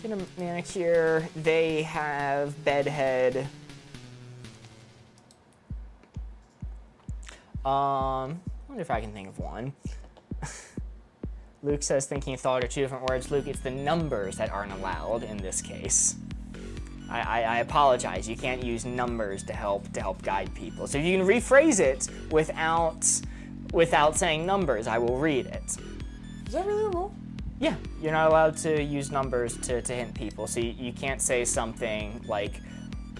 Get a manicure. They have bedhead. I wonder if I can think of one. Luke says thinking thought are 2 different words. Luke, it's the numbers that aren't allowed in this case. I apologize. You can't use numbers to help guide people. So if you can rephrase it without saying numbers, I will read it. Is that really a rule? Yeah, you're not allowed to use numbers to hint people. So you can't say something like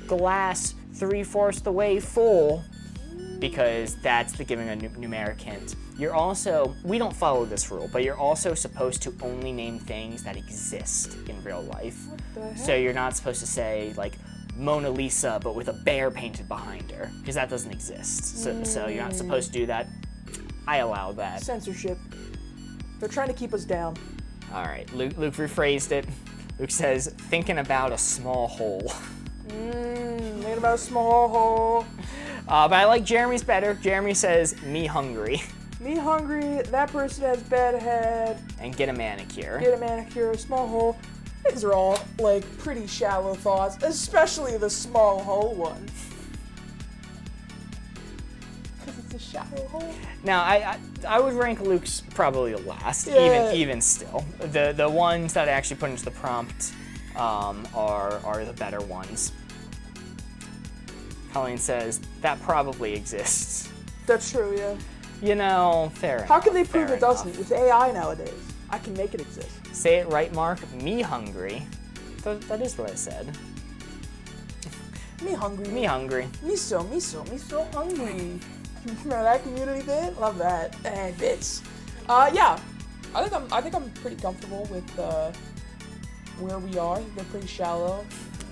glass 3/4 the way full, because that's giving a numeric hint. You're also, we don't follow this rule, but you're also supposed to only name things that exist in real life. What the heck? So you're not supposed to say like Mona Lisa, but with a bear painted behind her, because that doesn't exist. So you're not supposed to do that. I allow that. Censorship. They're trying to keep us down. All right, Luke rephrased it. Luke says, thinking about a small hole. Thinking about a small hole. But I like Jeremy's better. Jeremy says, me hungry. Me hungry, that person has bedhead. And get a manicure. Get a manicure, a small hole. These are all, like, pretty shallow thoughts, especially the small hole one. Because it's a shallow hole. Now, I would rank Luke's probably last, Yeah. even still. The ones that I actually put into the prompt are the better ones. Colleen says, that probably exists. That's true, yeah. You know, fair enough. How can they prove fair it doesn't? enough. With AI nowadays, I can make it exist. Say it right, Mark. Me hungry. That is what I said. Me hungry. Me hungry. Me so hungry. Remember that community bit? Love that. And bits. Yeah. I think I'm pretty comfortable with where we are. They're pretty shallow.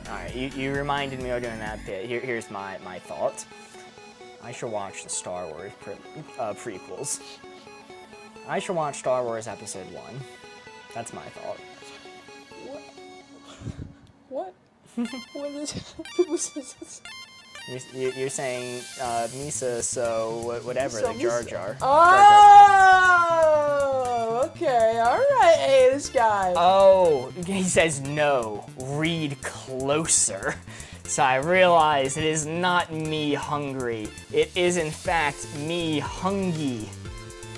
All right, you reminded me of doing that bit. Here's my thought. I should watch the Star Wars prequels. I should watch Star Wars Episode 1. That's my thought. What? What is this? You're saying Misa, so whatever, So like Jar Misa. Jar. Oh, okay, all right. Hey, this guy. Oh, he says no. Read closer. So I realize it is not me hungry. It is in fact me hungy.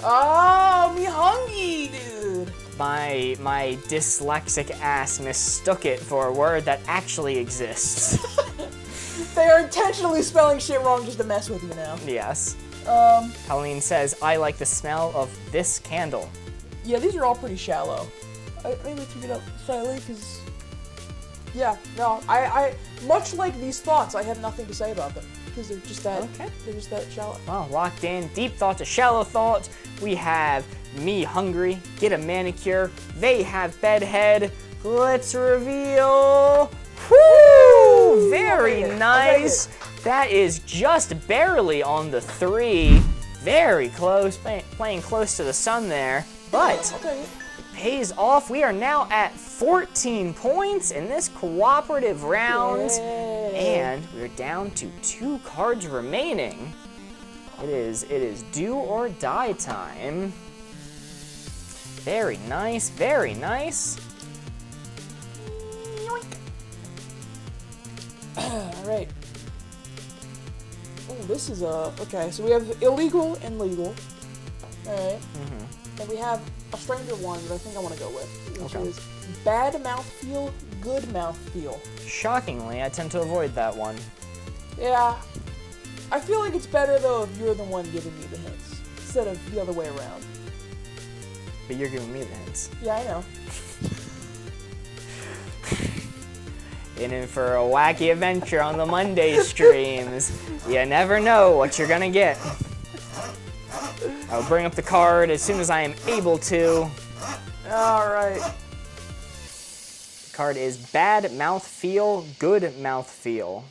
Oh, me hungry, dude. My dyslexic ass mistook it for a word that actually exists. They are intentionally spelling shit wrong just to mess with you now. Yes. Um, Colleen says, I like the smell of this candle. yeah, these are all pretty shallow. I mainly took it up slightly because, yeah, no, I much like these thoughts, I have nothing to say about them because they're just that, they're just that shallow. Well, locked in, deep thought to shallow thought. We have me hungry, get a manicure. They have bedhead. Let's reveal. Woo! Very nice. That is just barely on the 3. Very close, playing close to the sun there. But I'll take it. pays off. We are now at 14 points in this cooperative round. Yay. And we're down to 2 cards remaining. It is do or die time. Very nice, very nice. Alright. Oh, this is okay, so we have illegal and legal. Alright. And we have a stranger one that I think I want to go with, which is bad mouthfeel, good mouthfeel. Shockingly, I tend to avoid that one. Yeah. I feel like it's better though if you're the one giving me the hints, instead of the other way around. But you're giving me the hints. Yeah, I know. In for a wacky adventure on the Monday streams. You never know what you're gonna get. I'll bring up the card as soon as I am able to. Alright. The card is bad mouthfeel, good mouthfeel.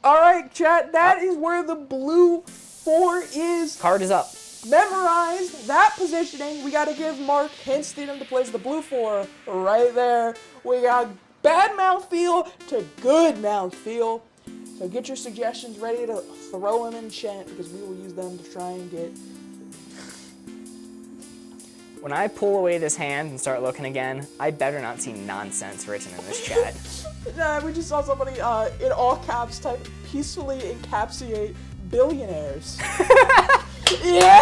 Alright, chat, that is where the blue 4 is. Card is up. Memorize that positioning. We gotta give Mark hints to him to place the blue 4 right there. We got bad mouthfeel to good mouthfeel. So get your suggestions ready to throw them in chat because we will use them to try and get... When I pull away this hand and start looking again, I better not see nonsense written in this chat. We just saw somebody in all caps type peacefully encapsulate billionaires. Yeah!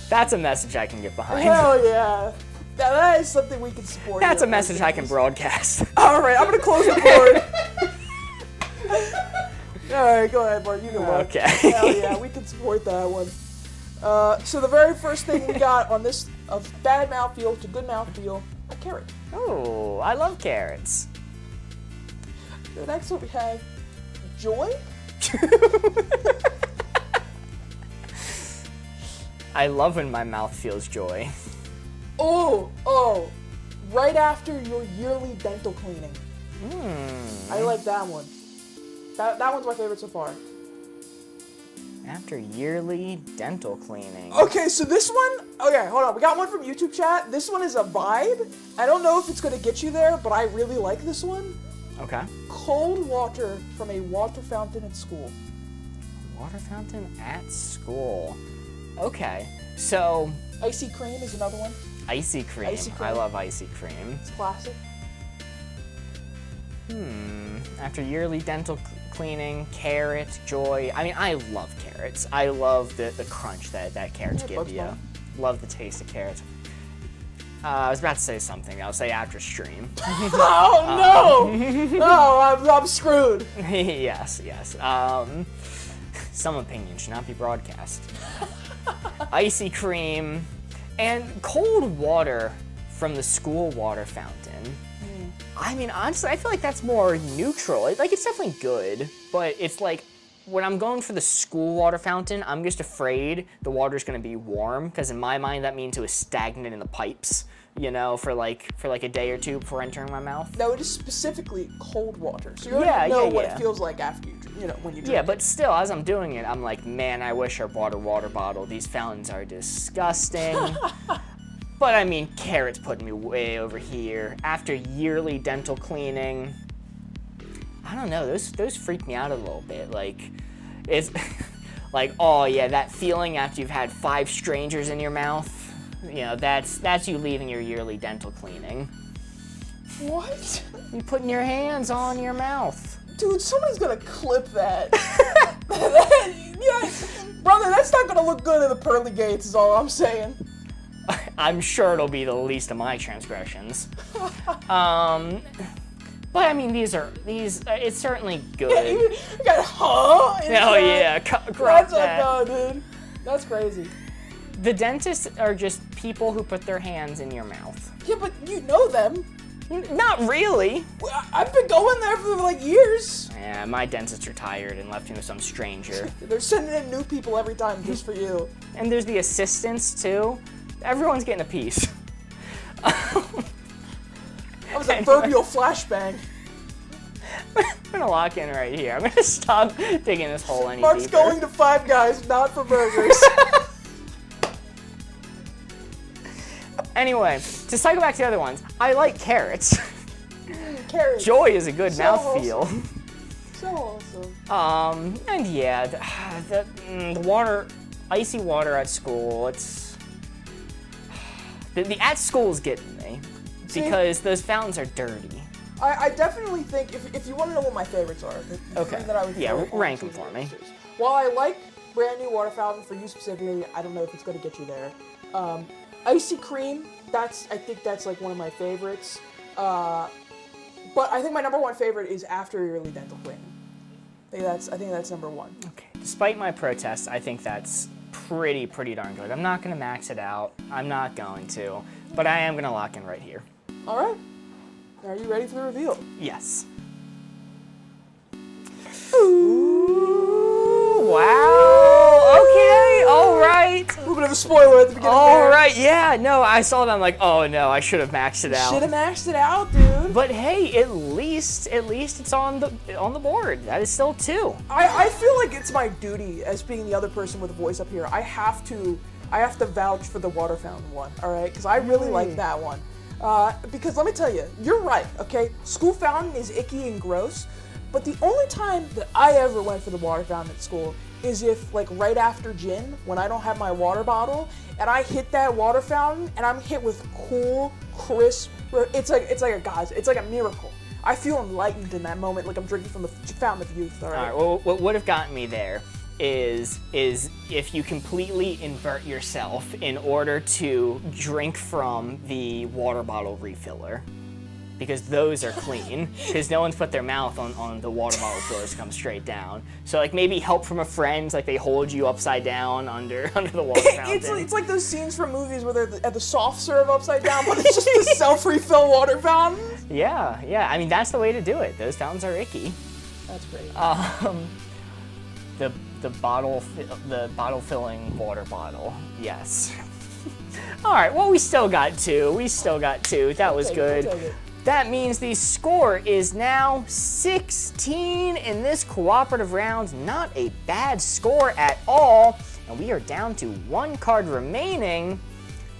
That's a message I can get behind. Hell yeah. Now that is something we can support. That's a here. message I can broadcast. Alright, I'm gonna close the board. Alright, go ahead, Mark. You can work. Okay. Hell yeah, we can support that one. So the very first thing we got on this of bad mouthfeel to good mouthfeel, a carrot. Oh, I love carrots. The next one we have joy. I love when my mouth feels joy. Oh, right after your yearly dental cleaning. I like that one. That one's my favorite so far. After yearly dental cleaning. Okay, so this one, okay, hold on. We got one from YouTube chat. This one is a vibe. I don't know if it's gonna get you there, but I really like this one. Okay. Cold water from a water fountain at school. Water fountain at school. Okay, so Icy cream is another one. icy cream. Icy cream. I love icy cream. It's classic. After yearly dental cleaning, carrot, joy. I mean, I love carrots. I love the crunch that carrots Yeah, give bugs you. fine. Love the taste of carrots. I was about to say something. I'll say after stream. Oh no! No, I'm screwed. Yes. Some opinion should not be broadcast. Icy cream and cold water from the school water fountain. I mean, honestly, I feel like that's more neutral. Like, it's definitely good, but it's like, when I'm going for the school water fountain, I'm just afraid the water's gonna be warm, because in my mind, that means it was stagnant in the pipes, you know, for like a day or two before entering my mouth. No, it is specifically cold water. So you already know what it feels like after you, when you drink Yeah, it. but still, as I'm doing it, I'm like, man, I wish I bought a water bottle. These fountains are disgusting. But I mean, carrots putting me way over here. After yearly dental cleaning, I don't know, those freak me out a little bit. Like, it's like, oh yeah, that feeling after you've had 5 strangers in your mouth. You know, that's you leaving your yearly dental cleaning. What? You putting your hands on your mouth. Dude, somebody's gonna clip that. Yeah, brother, that's not gonna look good in the pearly gates is all I'm saying. I'm sure it'll be the least of my transgressions. But I mean, it's certainly good. Yeah, even you got huh? Oh yeah, That's like, no, dude. That's crazy. The dentists are just people who put their hands in your mouth. Yeah, but you know them. Not really. I've been going there for like years. Yeah, my dentist retired and left me with some stranger. They're sending in new people every time just for you. And there's the assistants too. Everyone's getting a piece. That was a proverbial flashbang. I'm gonna lock in right here. I'm gonna stop digging this hole any Mark's deeper. going to Five Guys, not for burgers. Anyway, to cycle back to the other ones, I like carrots. Carrots. Joy is a good So mouthfeel. So awesome. And yeah, the water, icy water at school, it's... The at school is getting me. Because those fountains are dirty. I definitely think, if you want to know what my favorites are, the Okay. three that I would Yeah, throw rank onto them for the me. answers. While I like brand new water fountain, for you specifically, I don't know if it's going to get you there. Icy cream, I think that's like one of my favorites. But I think my number one favorite is after yearly dental cleaning. I think that's number one. Okay. Despite my protests, I think that's pretty darn good. I'm not gonna max it out. I'm not going to. But I am gonna lock in right here. All right. Are you ready for the reveal? Yes. Ooh, wow. Okay, all right. A little bit of a spoiler at the beginning. All there. right, yeah. No, I saw that. I'm like, oh no, I should have maxed it out. Should have maxed it out, dude. But hey, at least it's on the board. That is still 2. I feel like it's my duty as being the other person with a voice up here. I have to vouch for the water fountain one, all right? Because I really like that one. Because let me tell you, you're right, okay? School fountain is icky and gross, but the only time that I ever went for the water fountain at school is if, like, right after gym, when I don't have my water bottle, and I hit that water fountain, and I'm hit with cool, crisp, it's like a miracle. I feel enlightened in that moment, like I'm drinking from the fountain of youth, all right? All right, well, what would have gotten me there is if you completely invert yourself in order to drink from the water bottle refiller. Because those are clean, because no one's put their mouth on the water bottle fillers to come straight down. So like maybe help from a friend, like they hold you upside down under the water fountain. It's like those scenes from movies where they're at the soft serve upside down, but it's just the self-refill water fountain. Yeah. I mean that's the way to do it. Those fountains are icky. That's great. The bottle filling water bottle. Yes. All right. Well, we still got 2. That was good. That means the score is now 16 in this cooperative round. Not a bad score at all. And we are down to 1 card remaining.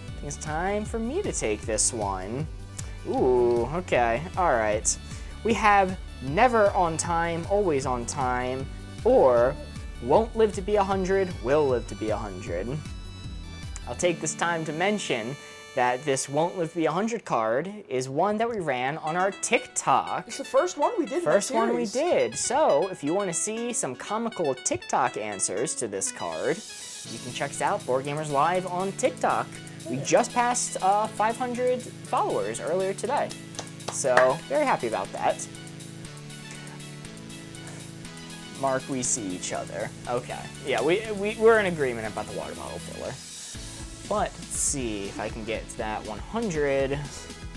I think it's time for me to take this one. Ooh, okay, all right. We have never on time, always on time, or won't live to be 100, will live to be 100. I'll take this time to mention that this won't live to be 100 card is one that we ran on our TikTok. It's the first one we did. First one we did. So if you want to see some comical TikTok answers to this card, you can check us out, Board Gamers Live on TikTok. We just passed 500 followers earlier today. So very happy about that. Mark, we see each other. Okay. Yeah, we're in agreement about the water bottle filler. But let's see if I can get to that 100.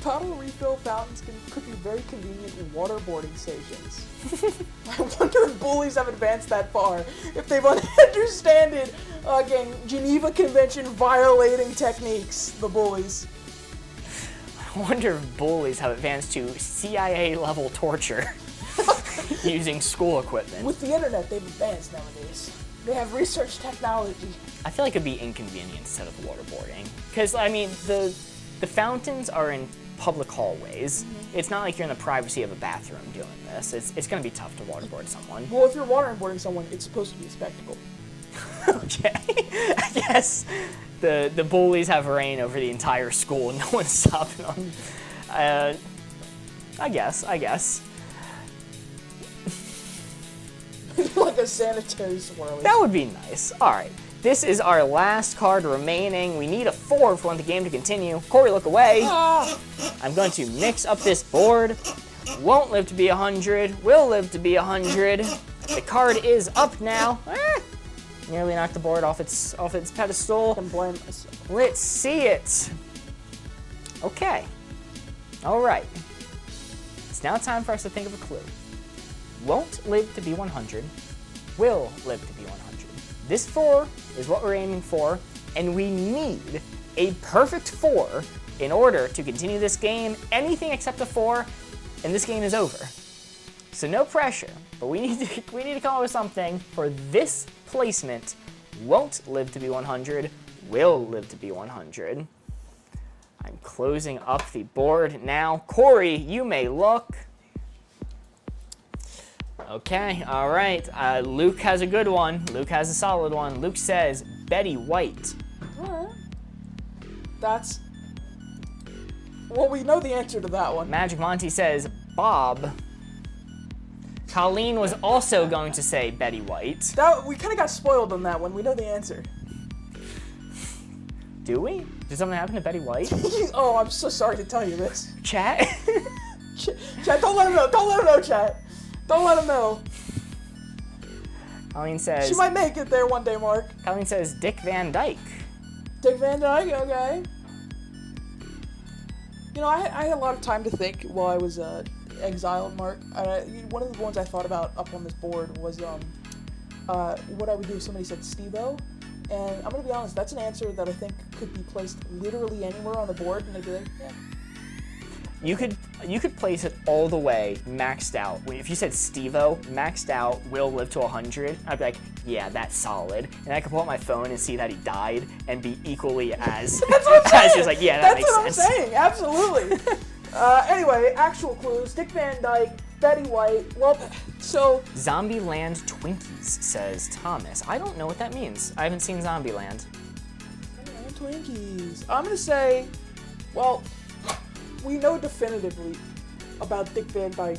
Bottle refill fountains could be very convenient in waterboarding stations. I wonder if bullies have advanced that far. If they've understood, again, Geneva Convention violating techniques, the bullies. I wonder if bullies have advanced to CIA level torture using school equipment. With the internet, they've advanced nowadays. They have research technology. I feel like it'd be inconvenient instead of waterboarding. Because, I mean, the fountains are in public hallways. Mm-hmm. It's not like you're in the privacy of a bathroom doing this. It's going to be tough to waterboard someone. Well, if you're waterboarding someone, it's supposed to be a spectacle. Okay. I guess the bullies have reign over the entire school and no one's stopping them. I guess. Like a sanitary swirly. That would be nice. All right. This is our last card remaining. We need a 4 if we want the game to continue. Corey, look away. I'm going to mix up this board. won't live to be 100, will live to be 100. The card is up now. Nearly knocked the board off its pedestal. I'm blaming myself. Let's see it. Okay. All right. It's now time for us to think of a clue. Won't live to be 100, will live to be 100. This 4 is what we're aiming for, and we need a perfect 4 in order to continue this game. Anything except a 4, and this game is over. So no pressure, but we need to come up with something for this placement. Won't live to be 100, will live to be 100. I'm closing up the board now. Corey, you may look. Okay, all right. Luke has a good one. Luke has a solid one. Luke says Betty White. All right. That's... Well, we know the answer to that one. Magic Monty says Bob. Colleen was also going to say Betty White. We kind of got spoiled on that one. We know the answer. Do we? Did something happen to Betty White? Oh, I'm so sorry to tell you this. Chat? Chat, don't let him know. Don't let him know, chat. Don't let him know. Colleen says... She might make it there one day, Mark. Colleen says Dick Van Dyke. Dick Van Dyke, okay. You know, I had a lot of time to think while I was exiled, Mark. One of the ones I thought about up on this board was what I would do if somebody said Steve-O. And I'm going to be honest, that's an answer that I think could be placed literally anywhere on the board, and they'd be like, yeah. You could place it all the way maxed out. If you said Steve-O, maxed out, will live to 100, I'd be like, yeah, that's solid. And I could pull out my phone and see that he died and be equally as... That's what I'm saying! Just like, yeah, that makes sense. That's what I'm saying, absolutely. Anyway, actual clues, Dick Van Dyke, Betty White, well, so... Zombieland Twinkies, says Thomas. I don't know what that means. I haven't seen Zombieland. Twinkies. I'm gonna say, well... We know definitively about Dick Van Dyke,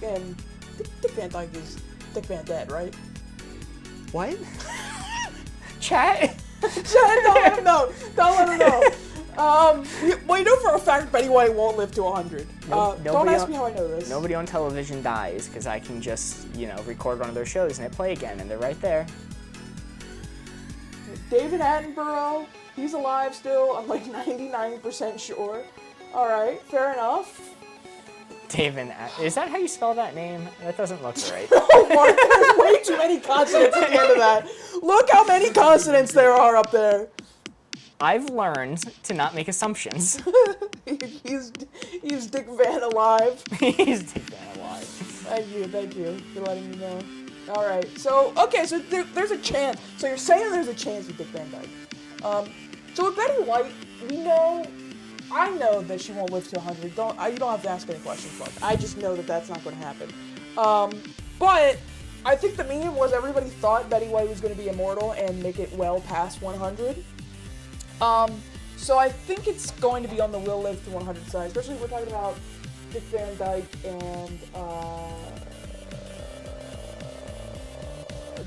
and Dick Van Dyke is Dick Van Dead, right? What? Chat? Chat, don't let him know. Don't let him know. We know for a fact Betty White won't live to 100. Don't ask me how I know this. Nobody on television dies, because I can just, record one of their shows and hit play again, and they're right there. David Attenborough, he's alive still. I'm like 99% sure. All right, fair enough. David, is that how you spell that name? That doesn't look right. Oh, Mark, there's way too many consonants at the end of that. Look how many consonants there are up there. I've learned to not make assumptions. He's Dick Van alive. He's Dick Van alive. Thank you for letting me know. All right, so there's a chance. So you're saying there's a chance with Dick Van Dyke. So with Betty White, I know that she won't live to 100. You don't have to ask any questions, Mark. I just know that that's not going to happen. But I think the meme was everybody thought Betty White was going to be immortal and make it well past 100. So I think it's going to be on the will live to 100 side, especially if we're talking about Dick Van Dyke and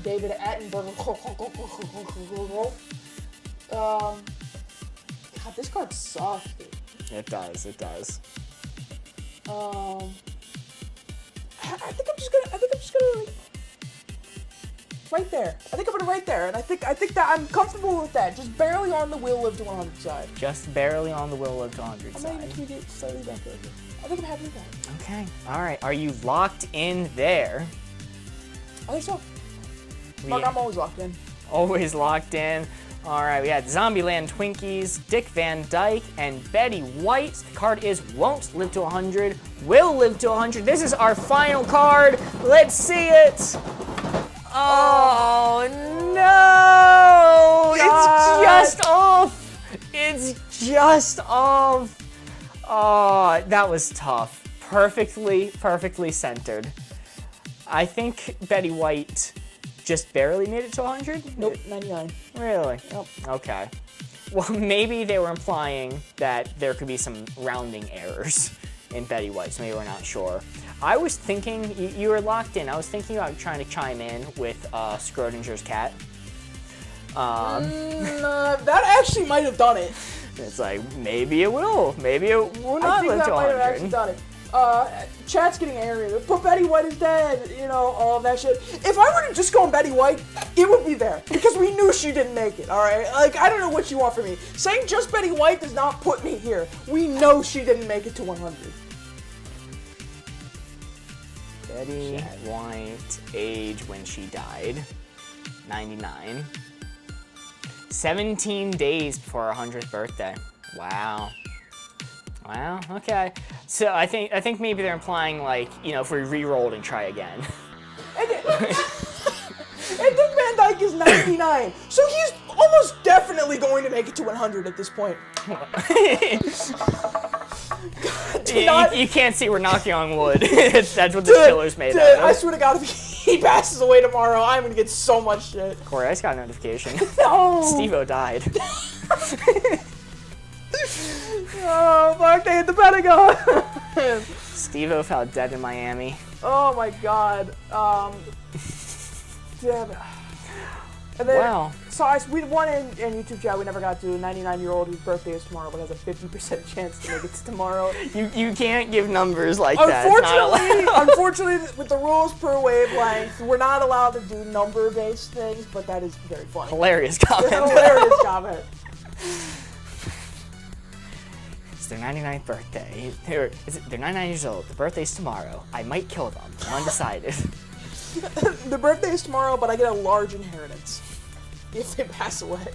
David Attenborough. God, this card sucks, dude. It does. I think I'm just gonna right there. I think I'm gonna right there, and I think that I'm comfortable with that. Just barely on the will live to 100 side. Just barely on the will live to 100 I'm side. gonna tweak it slightly back over. I think I'm happy with that. Okay. All right. Are you locked in there? I think so. Mark, I'm always locked in. Always locked in. All right, we had Zombieland Twinkies, Dick Van Dyke, and Betty White. The card is won't live to 100, will live to 100. This is our final card. Let's see it. Oh, no. It's just off. It's just off. Oh, that was tough. Perfectly centered. I think Betty White just barely made it to 100? Nope, 99. Really? Yep. Okay. Well, maybe they were implying that there could be some rounding errors in Betty White, so maybe we're not sure. I was thinking, you were locked in, I was thinking about trying to chime in with Schrodinger's cat. That actually might have done it. It's like, maybe it will. Maybe it will not live to 100. I think that might have actually done it. Chat's getting angry. But Betty White is dead. You know, all of that shit. If I were to just go on Betty White, it would be there because we knew she didn't make it. All right. Like I don't know what you want from me. Saying just Betty White does not put me here. We know she didn't make it to 100. Betty White, age when she died, 99. 17 days before her 100th birthday. Wow. Wow, okay. So I think maybe they're implying like, you know, if we re-rolled and try again. And Dick Van Dyke is 99, so he's almost definitely going to make it to 100 at this point. You can't see we're knocking on wood. That's what this pillar's made out of. I swear to God, if he passes away tomorrow, I'm gonna get so much shit. Corey, I just got a notification. No! Steve-O died. Oh, fuck, they hit the Pentagon! Steve-O found dead in Miami. Oh my God. Damn it. And then, Wow. So we won in YouTube chat. We never got to a 99-year-old whose birthday is tomorrow, but has a 50% chance to make it to tomorrow. You can't give numbers like that. It's not allowed. Unfortunately, with the rules per wavelength, we're not allowed to do number-based things, but that is very funny. Hilarious comment. Hilarious comment. It's their 99th birthday. They're 99 years old. The birthday's tomorrow. I might kill them. I'm undecided. The birthday is tomorrow, but I get a large inheritance if they pass away.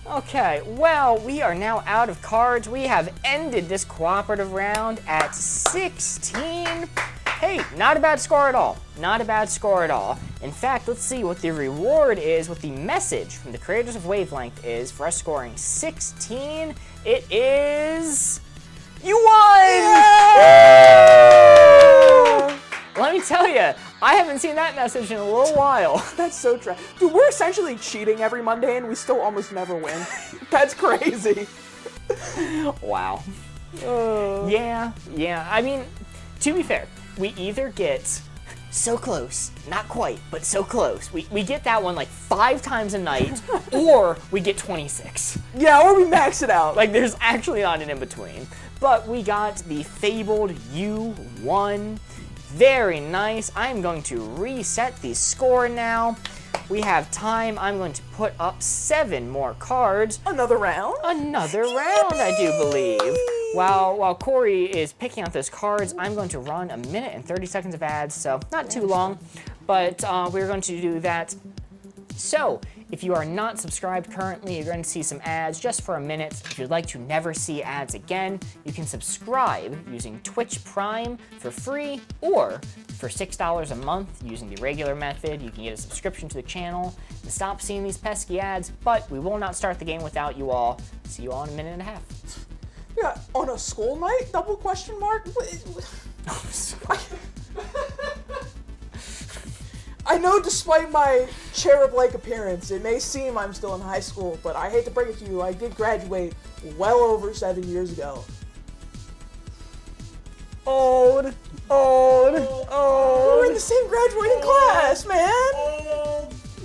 Okay, well, we are now out of cards. We have ended this cooperative round at 16. Hey, not a bad score at all. Not a bad score at all. In fact, let's see what the reward is, what the message from the creators of Wavelength is for us scoring 16. It is... You won! Yeah! Let me tell you, I haven't seen that message in a little while. That's so true. Dude, we're essentially cheating every Monday and we still almost never win. That's crazy. Wow. Yeah. I mean, to be fair, we either get so close, not quite, but so close. We get that one like 5 times a night, or we get 26. Yeah, or we max it out. Like, there's actually not an in-between. But we got the fabled U1. Very nice. I'm going to reset the score now. We have time. I'm going to put up 7 more cards. Another round? Another round, I do believe. While Corey is picking out those cards, I'm going to run 1 minute and 30 seconds of ads, so not too long, but we're going to do that. So, if you are not subscribed currently, you're going to see some ads just for a minute. If you'd like to never see ads again, you can subscribe using Twitch Prime for free, or for $6 a month using the regular method. You can get a subscription to the channel and stop seeing these pesky ads, but we will not start the game without you all. See you all in 1.5 minutes. Yeah, on a school night? Double question mark? I know despite my cherub-like appearance, it may seem I'm still in high school, but I hate to break it to you, I did graduate well over 7 years ago. Old. We're in the same graduating class, man!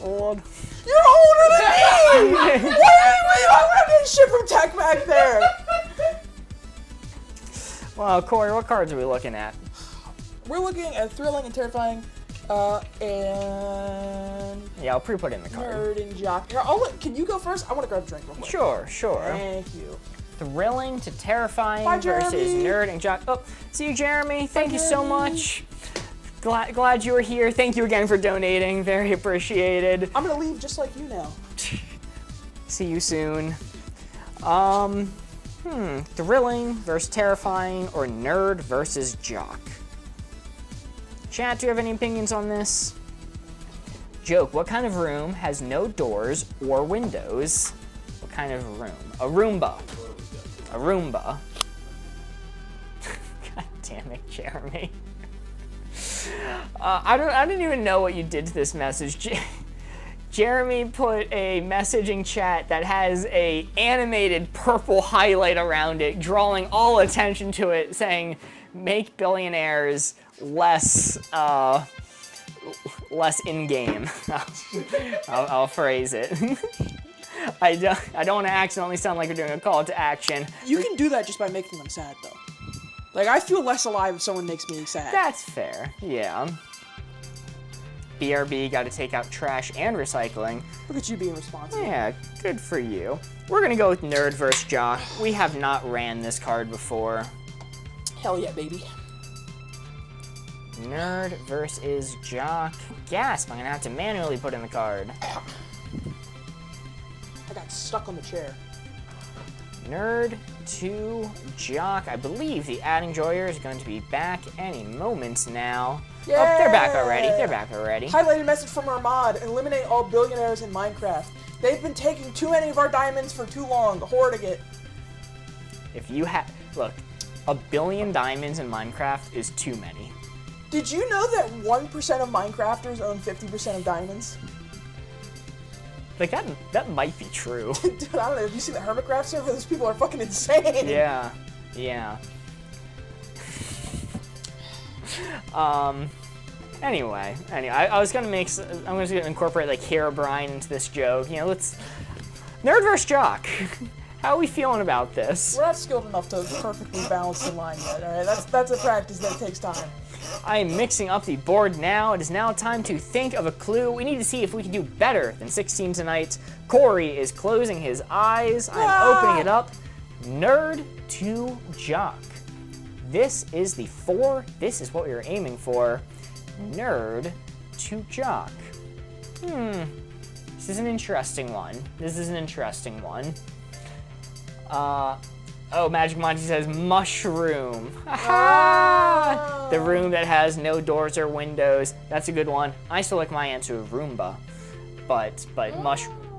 Old. You're older than me! Wait, I'm not getting shit from Tech back there! Well, Corey, what cards are we looking at? We're looking at thrilling and terrifying, and Yeah, I'll pre-put in the card. nerd and jock. Here, can you go first? I want to grab a drink real quick. Sure. Thank you. Thrilling to terrifying Bye, versus Jeremy. nerd and jock. Oh, see you, Jeremy. Thank you so Jeremy. much. Glad you were here. Thank you again for donating. Very appreciated. I'm gonna leave just like you now. See you soon. Thrilling versus terrifying, or nerd versus jock? Chat, do you have any opinions on this? Joke, what kind of room has no doors or windows? What kind of room? A Roomba. A Roomba. God damn it, Jeremy. I didn't even know what you did to this message. Jeremy put a messaging chat that has a animated purple highlight around it, drawing all attention to it, saying, "Make billionaires less in-game." I'll phrase it. I don't want to accidentally sound like we're doing a call to action. You can do that just by making them sad, though. Like, I feel less alive if someone makes me sad. That's fair, yeah. BRB, got to take out trash and recycling. Look at you being responsible. Yeah, good for you. We're gonna go with Nerd versus Jock. We have not ran this card before. Hell yeah, baby. Nerd versus Jock. Gasp, I'm gonna have to manually put in the card. I got stuck on the chair. Nerd to Jock. I believe the Ad Enjoyer is going to be back any moment now. Yeah! Oh, they're back already. They're back already. Highlighted message from our mod. Eliminate all billionaires in Minecraft. They've been taking too many of our diamonds for too long. Hoarding it. If you have... Look, 1 billion diamonds in Minecraft is too many. Did you know that 1% of Minecrafters own 50% of diamonds? Like, that might be true. Dude, I don't know. Have you seen the Hermitcraft server? Those people are fucking insane. Yeah. Yeah. Anyway, I was gonna make, I'm just gonna incorporate like Herobrine into this joke. You know, let's Nerd versus Jock. How are we feeling about this? We're not skilled enough to perfectly balance the line yet. All right, that's a practice that takes time. I am mixing up the board now. It is now time to think of a clue. We need to see if we can do better than 16 tonight. Corey is closing his eyes. I'm opening it up. Nerd to Jock. This is the 4. This is what we were aiming for. Nerd to Jock. This is an interesting one. Oh, Magic Monty says mushroom. Ha! The room that has no doors or windows. That's a good one. I still like my answer of Roomba, but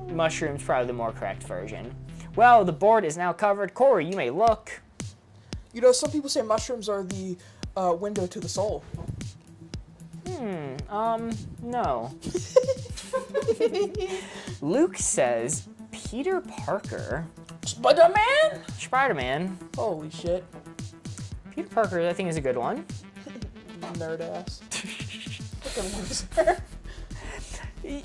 mushroom's probably the more correct version. Well, the board is now covered. Corey, you may look. You know, some people say mushrooms are the window to the soul. No. Luke says Peter Parker. Spider-Man? Spider-Man. Holy shit. Peter Parker, I think, is a good one. Nerd ass. Fucking loser.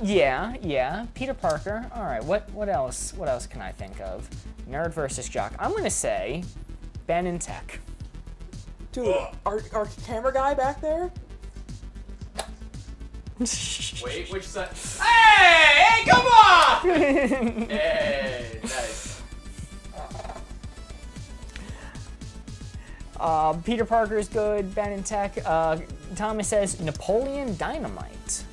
Yeah. Peter Parker. All right. What else? What else can I think of? Nerd versus Jock. I'm gonna say Ben and Tech. Dude, our camera guy back there? Wait, which side? Hey, come on! Hey, nice. Peter Parker is good. Ben and Tech. Thomas says Napoleon Dynamite.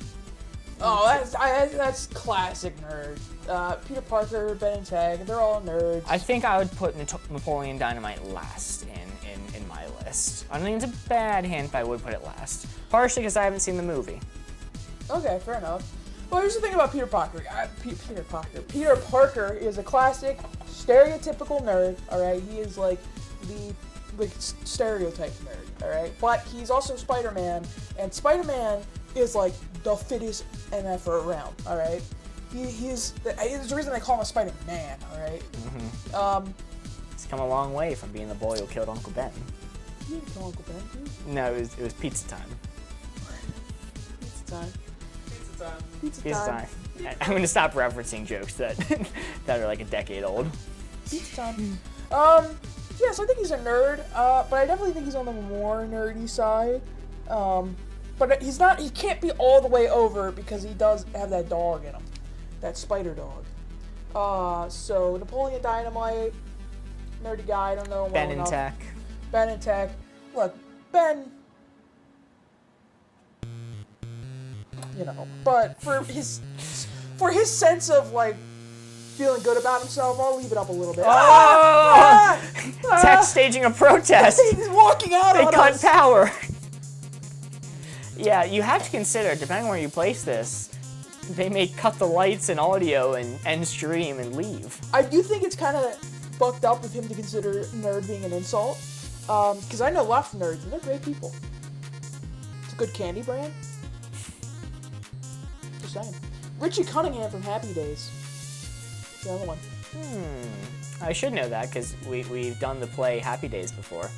Oh, that's classic nerd. Peter Parker, Ben and Tech, they're all nerds. I think I would put Napoleon Dynamite last in my list. I don't think it's a bad hint, but I would put it last. Partially because I haven't seen the movie. Okay, fair enough. Well, here's the thing about Peter Parker. Peter Parker is a classic, stereotypical nerd. All right, he is like the stereotype nerd. All right, but he's also Spider-Man, and Spider-Man is like the fittest MFer around. All right, there's a reason they call him a Spider-Man. All right. Mm-hmm. He's come a long way from being the boy who killed Uncle Ben. You didn't kill Uncle Ben, dude. No, it was pizza time. Pizza time. Pizza time. I'm gonna stop referencing jokes that that are like a decade old. Pizza time. Yeah, so I think he's a nerd, but I definitely think he's on the more nerdy side. But he can't be all the way over because he does have that dog in him, that spider dog. So Napoleon Dynamite, nerdy guy, I don't know. Ben and Tech. Ben and Tech. Look, Ben, you know, but for his sense of like feeling good about himself, I'll leave it up a little bit. Tech staging a protest. He's walking out They on cut us. power. Yeah, you have to consider, depending on where you place this, they may cut the lights and audio and end stream and leave. I do think it's kind of fucked up of him to consider nerd being an insult. Because I know lots of nerds, and they're great people. It's a good candy brand. Just saying. Richie Cunningham from Happy Days. The other one. I should know that, because we've done the play Happy Days before.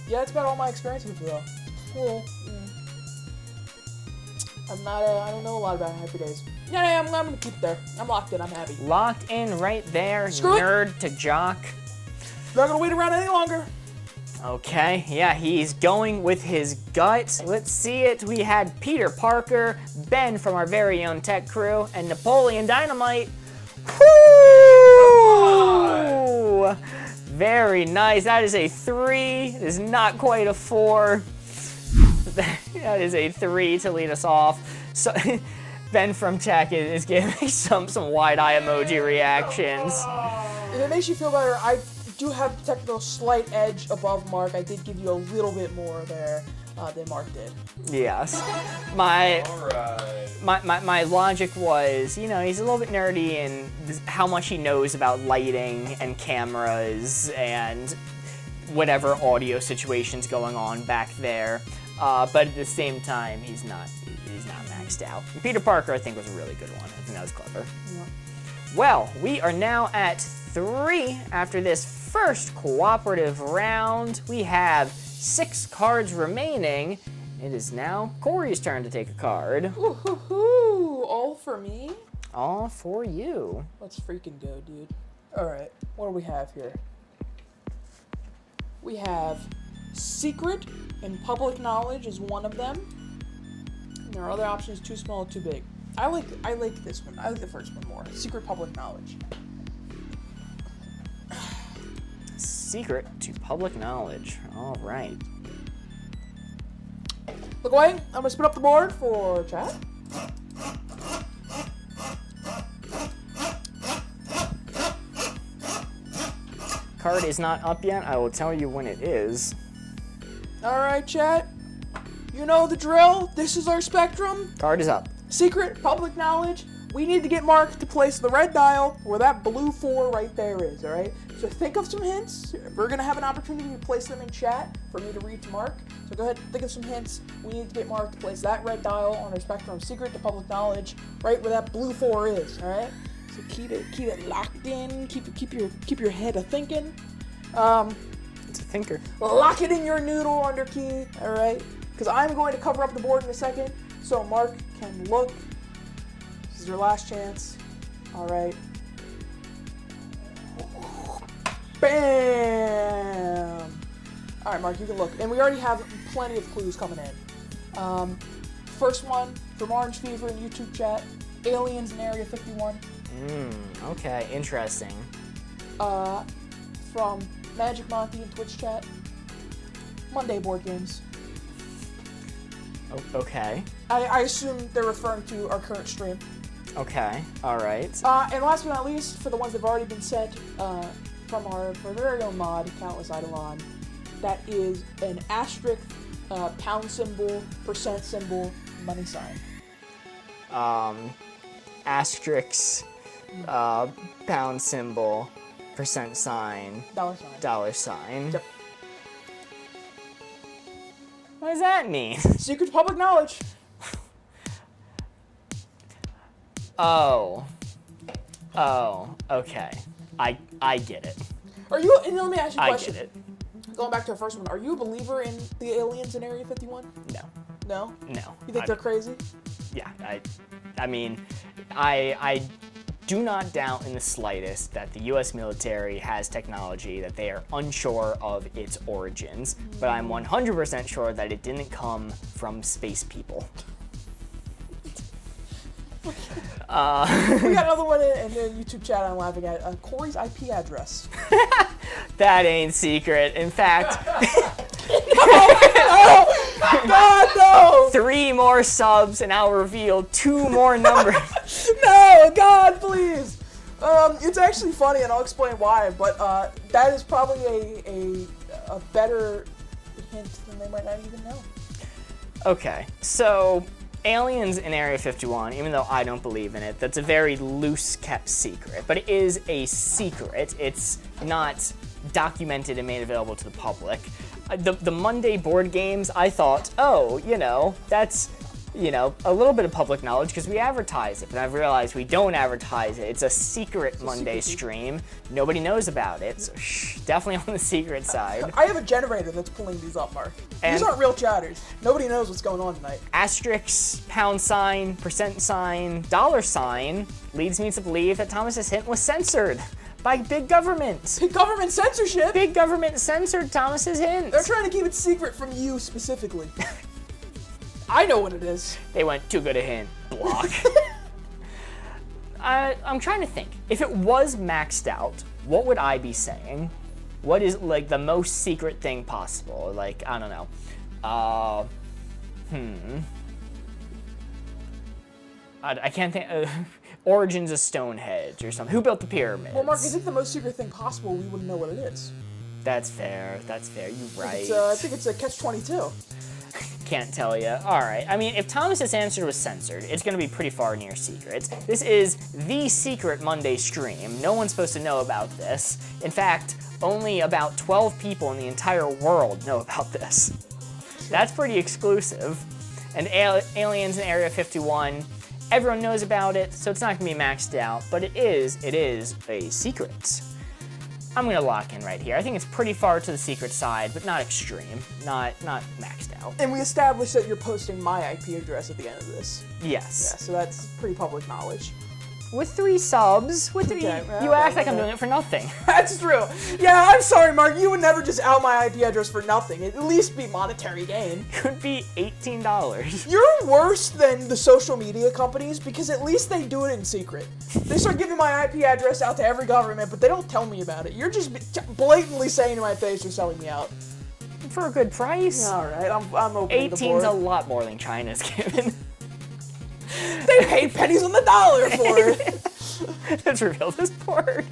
Yeah, that's about all my experience with it, though. Well, I don't know a lot about Happy Days. Yeah, I'm gonna keep it there. I'm locked in, I'm happy. Locked in right there, Screw it. Nerd to Jock. Not gonna wait around any longer. Okay, yeah, he's going with his gut. Let's see it. We had Peter Parker, Ben from our very own tech crew, and Napoleon Dynamite. Woo! Very nice. That is a 3. It is not quite a 4. That is a 3 to lead us off. So Ben from tech is giving some wide eye emoji reactions. If it makes you feel better, I do have the technical slight edge above Mark. I did give you a little bit more there than Mark did. Yes. My Alright. logic was, you know, he's a little bit nerdy in how much he knows about lighting and cameras and whatever audio situations going on back there. But at the same time, he's not maxed out. And Peter Parker, I think, was a really good one. I think that was clever. Yeah. Well, we are now at 3 after this first cooperative round. We have 6 cards remaining. It is now Corey's turn to take a card. Ooh, all for me? All for you. Let's freaking go, dude. Alright, what do we have here? We have Secret and Public Knowledge is one of them. And there are other options, too small or too big. I like this one. I like the first one more. Secret Public Knowledge. Secret to public knowledge. All right. Look away. I'm gonna spin up the board for chat. Card is not up yet. I will tell you when it is. Alright, chat. You know the drill. This is our spectrum. Card is up. Secret Public Knowledge. We need to get Mark to place the red dial where that blue 4 right there is, alright? So think of some hints. We're going to have an opportunity to place them in chat for me to read to Mark. So go ahead, think of some hints. We need to get Mark to place that red dial on our spectrum Secret to Public Knowledge right where that blue 4 is, alright? So keep it locked in. Keep your head a thinking. It's a thinker. Lock it in your noodle under key, alright? Because I'm going to cover up the board in a second so Mark can look. This is your last chance. Alright. Bam! Alright, Mark, you can look. And we already have plenty of clues coming in. First one from Orange Fever in YouTube chat. Aliens in Area 51. Okay, interesting. From Magic Monty in Twitch chat. Monday board games. Okay. I assume they're referring to our current stream. Okay, all right. And last but not least, for the ones that have already been sent from our very own mod, Countless Eidolon, that is an asterisk, pound symbol, percent symbol, money sign. Asterisk, pound symbol, percent sign, Dollar sign. dollar sign. Yep. What does that mean? Secret Public Knowledge. Oh, okay. I get it. Are you? And let me ask you a I question. get it. Going back to our first one, are you a believer in the aliens in Area 51? No, No. no. You think they're crazy? Yeah, I mean, I do not doubt in the slightest that the U.S. military has technology that they are unsure of its origins, but I'm 100% sure that it didn't come from space people. We got another one in the YouTube chat I'm laughing at. Corey's IP address. That ain't secret. In fact, God, no! 3 more subs and I'll reveal 2 more numbers. No, God, please. It's actually funny, and I'll explain why. But that is probably a better hint than they might not even know. Okay, so aliens in Area 51, even though I don't believe in it, that's a very loose kept secret. But it is a secret. It's not documented and made available to the public. The Monday board games, I thought, oh, you know, that's, you know, a little bit of public knowledge because we advertise it. But I've realized we don't advertise it. It's a secret Monday stream. Nobody knows about it. So shh, definitely on the secret side. I have a generator that's pulling these up, Mark. And- These aren't real chatters. Nobody knows what's going on tonight. Asterisk, pound sign, percent sign, dollar sign leads me to believe that Thomas's hint was censored by big government. Big government censorship. Big government censored Thomas's hint. They're trying to keep it secret from you specifically. I know what it is. They went too good a hint. Block. I'm trying to think. If it was maxed out, what would I be saying? What is like the most secret thing possible? Like, I don't know. I can't think. Origins of Stonehenge or something. Who built the pyramids? Well, Mark, is it the most secret thing possible? We wouldn't know what it is. That's fair. That's fair. You're right. I think it's a catch-22. Can't tell you. All right. I mean, if Thomas's answer was censored, it's going to be pretty far near secrets. This is the secret Monday stream. No one's supposed to know about this. In fact, only about 12 people in the entire world know about this. That's pretty exclusive. And aliens in Area 51, everyone knows about it, so it's not going to be maxed out, but it is a secret. I'm going to lock in right here. I think it's pretty far to the secret side, but not extreme, not maxed out. And we established that you're posting my IP address at the end of this. Yes. Yeah, so that's pretty public knowledge. With 3 subs, with 3, you act like I'm doing it for nothing. That's true. Yeah, I'm sorry, Mark. You would never just out my IP address for nothing. It'd at least be monetary gain. It would be $18. You're worse than the social media companies because at least they do it in secret. They start giving my IP address out to every government, but they don't tell me about it. You're just blatantly saying to my face you're selling me out. For a good price. All right, I'm opening the 18's board. a lot more than China's given. They paid pennies on the dollar for it. Let's reveal this board.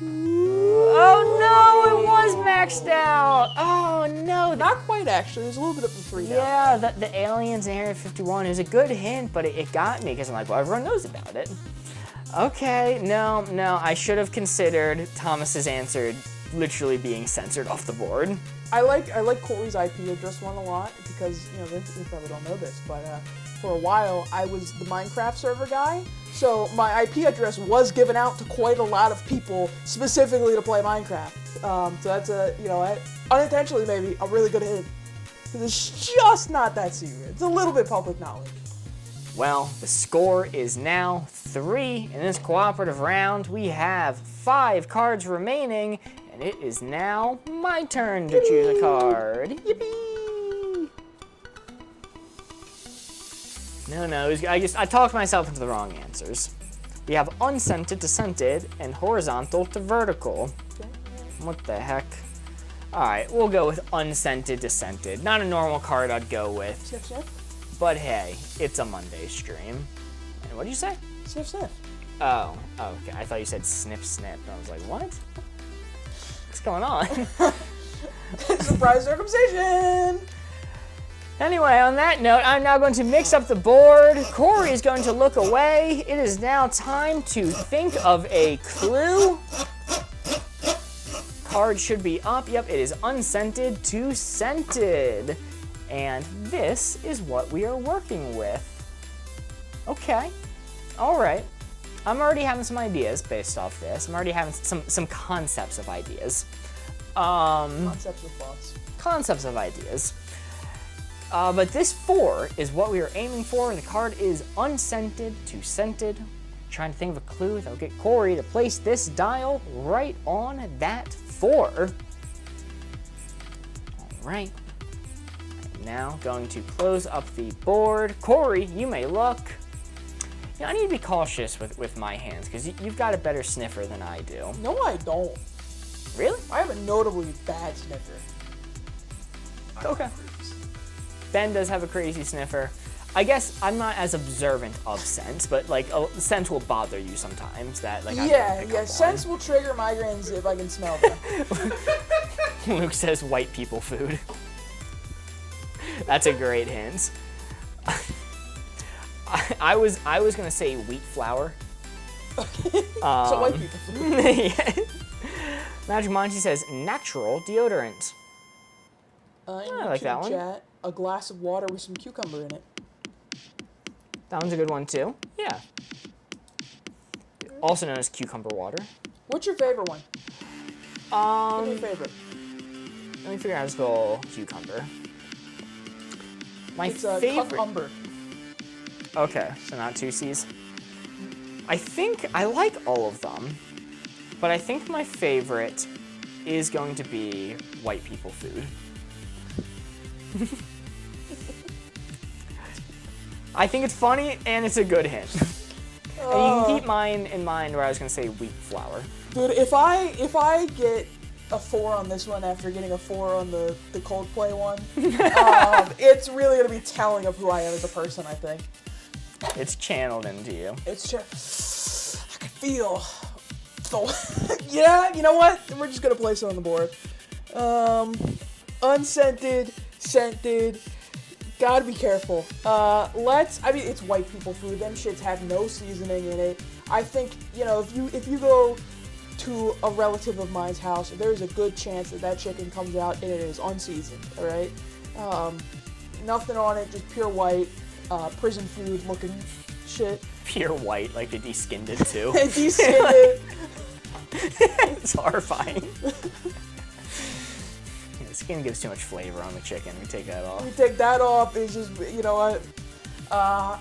Oh no, it was maxed out. Oh no. Not quite, actually. There's a little bit of a 3 down. Yeah, the aliens in Area 51 is a good hint, but it got me because I'm like, well, everyone knows about it. Okay, no, I should have considered Thomas's answer literally being censored off the board. I like Corey's IP address one a lot because, you know, they probably don't know this, but for a while I was the Minecraft server guy, so my IP address was given out to quite a lot of people specifically to play Minecraft. So that's unintentionally maybe a really good hint. Because it's just not that secret. It's a little bit public knowledge. Well, the score is now 3 in this cooperative round. We have 5 cards remaining, and it is now my turn to choose a card. Yippee! No, I talked myself into the wrong answers. We have unscented to scented and horizontal to vertical. What the heck? All right, we'll go with unscented to scented. Not a normal card I'd go with. Sniff, sniff. But hey, it's a Monday stream. And what did you say? Sniff, sniff. Oh, okay. I thought you said snip, snip. And I was like, what? What's going on? Surprise circumcision! Anyway, on that note, I'm now going to mix up the board. Corey is going to look away. It is now time to think of a clue. Card should be up. Yep, it is unscented to scented. And this is what we are working with. Okay. All right. I'm already having some ideas based off this. I'm already having some concepts of ideas. Concepts of thoughts. Concepts of ideas. But this 4 is what we are aiming for. The card is unscented to scented. Trying to think of a clue that'll get Corey to place this dial right on that 4. All right. Now going to close up the board. Corey, you may look. You know, I need to be cautious with my hands because you've got a better sniffer than I do. No, I don't. Really? I have a notably bad sniffer. Okay. Ben does have a crazy sniffer. I guess I'm not as observant of scents, but like scents will bother you sometimes. That like yeah. Scents will trigger migraines if I can smell them. Luke says white people food. That's a great hint. I was gonna say wheat flour. So white people food. Yeah. Magic Monty says natural deodorant. I like that one. Chat, a glass of water with some cucumber in it. That one's a good one too. Yeah. Also known as cucumber water. What's your favorite one? What's your favorite? Let me figure out how to spell cucumber. It's favorite. cucumber. Okay, so not 2 C's. I think I like all of them. But I think my favorite is going to be white people food. I think it's funny and it's a good hint. And you can keep mine in mind where I was going to say wheat flour. Dude, if I get a 4 on this one after getting a 4 on the Coldplay one, it's really going to be telling of who I am as a person, I think. It's channeled into you. It's just, I can feel. Yeah, you know what? We're just going to place it on the board. Unscented, scented. Gotta be careful. I mean, it's white people food. Them shits have no seasoning in it. I think, you know, if you go to a relative of mine's house, there's a good chance that chicken comes out and it is unseasoned, all right? Nothing on it, just pure white, prison food looking shit. Pure white, like they de-skinned it too. De-skinned it. It's horrifying. The skin gives too much flavor on the chicken. We take that off. We take that off. It's just, you know what? But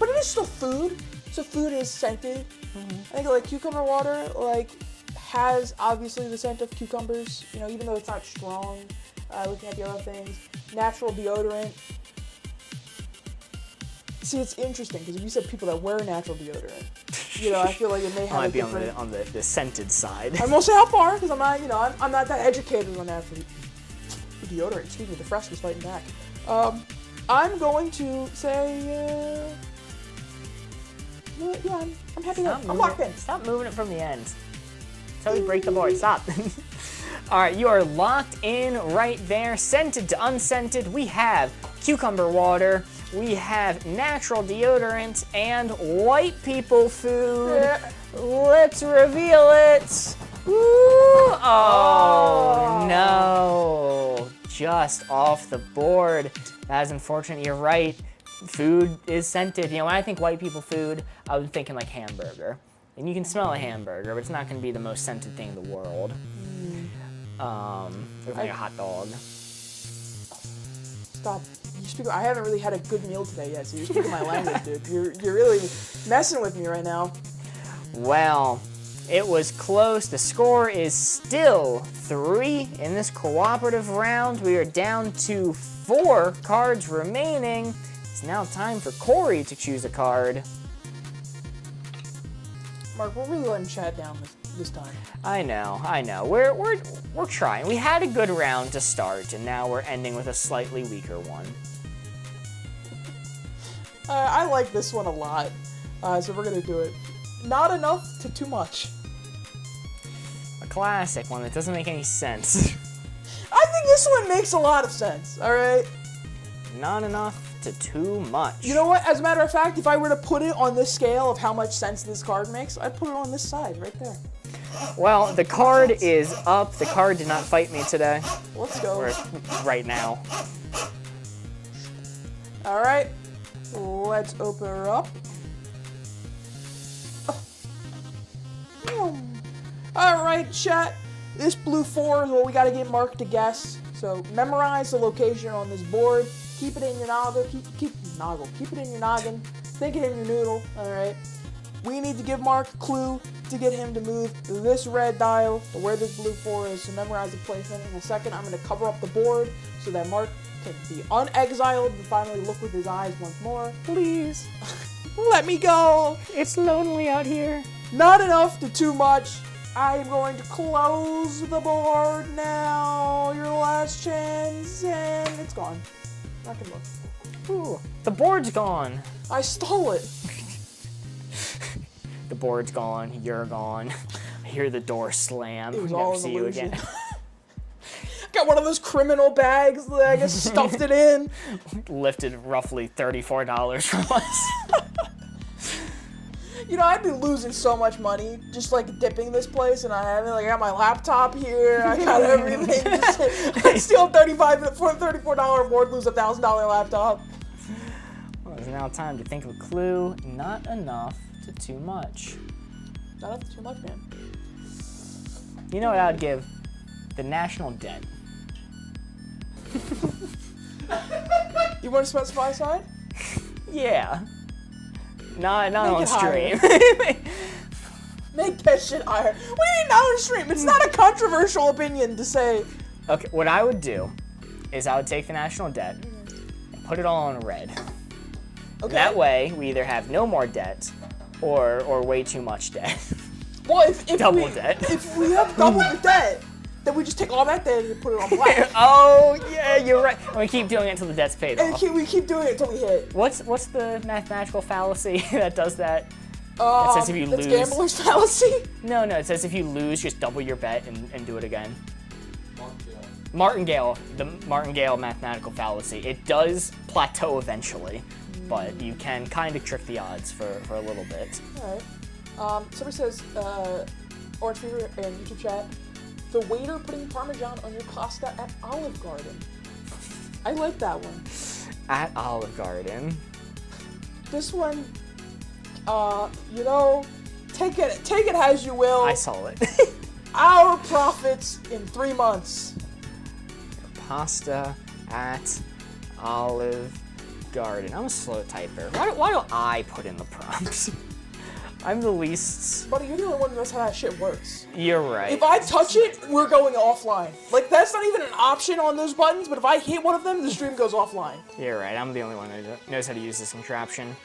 it is still food. So food is scented. I think like cucumber water, like has obviously the scent of cucumbers. You know, even though it's not strong. Looking at the other things, natural deodorant. See, it's interesting because if you said people that wear natural deodorant, you know, I feel like it may have might a be different... on the scented side. I won't say how far because I'm not, you know, I'm not that educated on natural deodorant. Excuse me, the freshness fighting back. I'm going to say, yeah, I'm happy there. I'm locked in. Stop moving it from the end. That's how we break the board. Stop. All right, you are locked in right there. Scented to unscented, we have cucumber water. We have natural deodorant and white people food. Yeah. Let's reveal it. Ooh, oh no, just off the board. That is unfortunate, you're right. Food is scented. You know, when I think white people food, I was thinking like hamburger. And you can smell a hamburger, but it's not gonna be the most scented thing in the world. Or like a hot dog. Stop. I haven't really had a good meal today yet, so you're speaking my language, dude. You're really messing with me right now. Well, it was close. The score is still 3 in this cooperative round. We are down to 4 cards remaining. It's now time for Corey to choose a card. Mark, we're really letting Chad down this time. I know. We're trying. We had a good round to start, and now we're ending with a slightly weaker one. I like this one a lot, so we're gonna do it. Not enough to too much. A classic one that doesn't make any sense. I think this one makes a lot of sense, alright? Not enough to too much. You know what? As a matter of fact, if I were to put it on this scale of how much sense this card makes, I'd put it on this side, right there. Well, the card is up. The card did not fight me today. Let's go. Or right now. Alright. Let's open her up. Alright, chat. This blue 4 is what we gotta get Mark to guess. So memorize the location on this board. Keep it in your noggin. Keep it in your noggin. Think it in your noodle. Alright. We need to give Mark a clue to get him to move this red dial to where this blue 4 is. So memorize the placement. In a second, I'm gonna cover up the board so that Mark can be unexiled and finally look with his eyes once more. Please. Let me go. It's lonely out here. Not enough to too much. I'm going to close the board now. Your last chance, and it's gone. I can look. Ooh, the board's gone. I stole it. The board's gone. You're gone. I hear the door slam. It was Never all an see you illusion. again. Got one of those criminal bags that I just stuffed it in. Lifted roughly $34 from us. You know, I'd be losing so much money just like dipping this place, and I got my laptop here. I got everything. I steal $34 board, lose $1,000 laptop. Well, it's now time to think of a clue. Not enough to too much. Not enough to too much, man. You know what I would give? The national debt. You want to specify side? Yeah. Not on it stream. Make that shit higher. What do you mean not on stream? It's not a controversial opinion to say. Okay, what I would do is I would take the national debt and put it all on red. Okay. That way, we either have no more debt or way too much debt. Well, if Double debt. If we have double the debt, then we just take all that debt and put it on black. Oh, yeah, you're right. And we keep doing it until the debt's paid And off. we keep doing it until we hit. What's the mathematical fallacy that does that? It says if you that's lose. gambler's fallacy. No, it says if you lose, just double your bet and do it again. Martingale, the Martingale mathematical fallacy. It does plateau eventually, but you can kind of trick the odds for a little bit. All right. Somebody says, Orange Fever in YouTube chat, the waiter putting Parmesan on your pasta at Olive Garden. I like that one. At Olive Garden. This one, you know, take it as you will. I saw it. Our profits in 3 months. Pasta at Olive Garden. I'm a slow typer. Why don't I put in the prompts? I'm the least. Buddy, you're the only one that knows how that shit works. You're right. If I touch it, we're going offline. Like, that's not even an option on those buttons, but if I hit one of them, the stream goes offline. You're right. I'm the only one that knows how to use this contraption.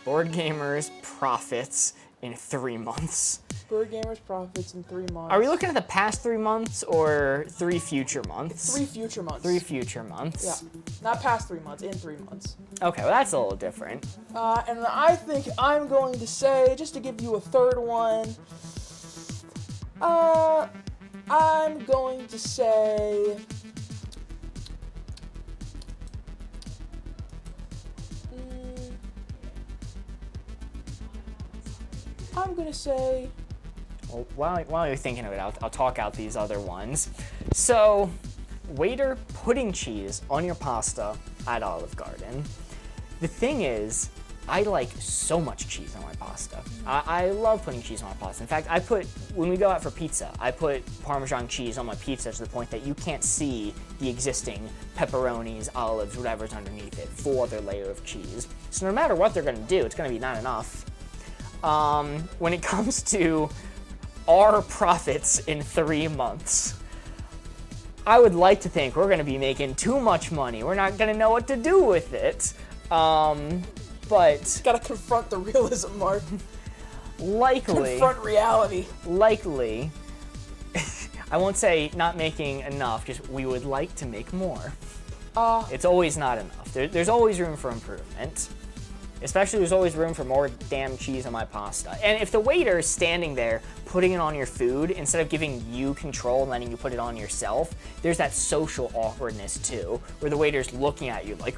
Board gamers profits in 3 months. Bird Gamers profits in 3 months. Are we looking at the past 3 months or 3 future months? 3 future months. 3 future months. Yeah. Not past 3 months, in 3 months. Okay, well that's a little different. And I think I'm going to say, just to give you a third one, I'm going to say, Well, while you're thinking of it, I'll talk out these other ones. So, waiter putting cheese on your pasta at Olive Garden. The thing is, I like so much cheese on my pasta. I love putting cheese on my pasta. In fact, when we go out for pizza, I put Parmesan cheese on my pizza to the point that you can't see the existing pepperonis, olives, whatever's underneath it, full other layer of cheese. So no matter what they're gonna do, it's gonna be not enough. When it comes to our profits in 3 months, I would like to think we're going to be making too much money. We're not going to know what to do with it. But gotta confront the realism, Mark. likely, Confront reality. likely, I won't say not making enough, just we would like to make more. It's always not enough. There's always room for improvement. Especially, there's always room for more damn cheese on my pasta. And if the waiter is standing there putting it on your food, instead of giving you control and letting you put it on yourself, there's that social awkwardness too, where the waiter's looking at you like,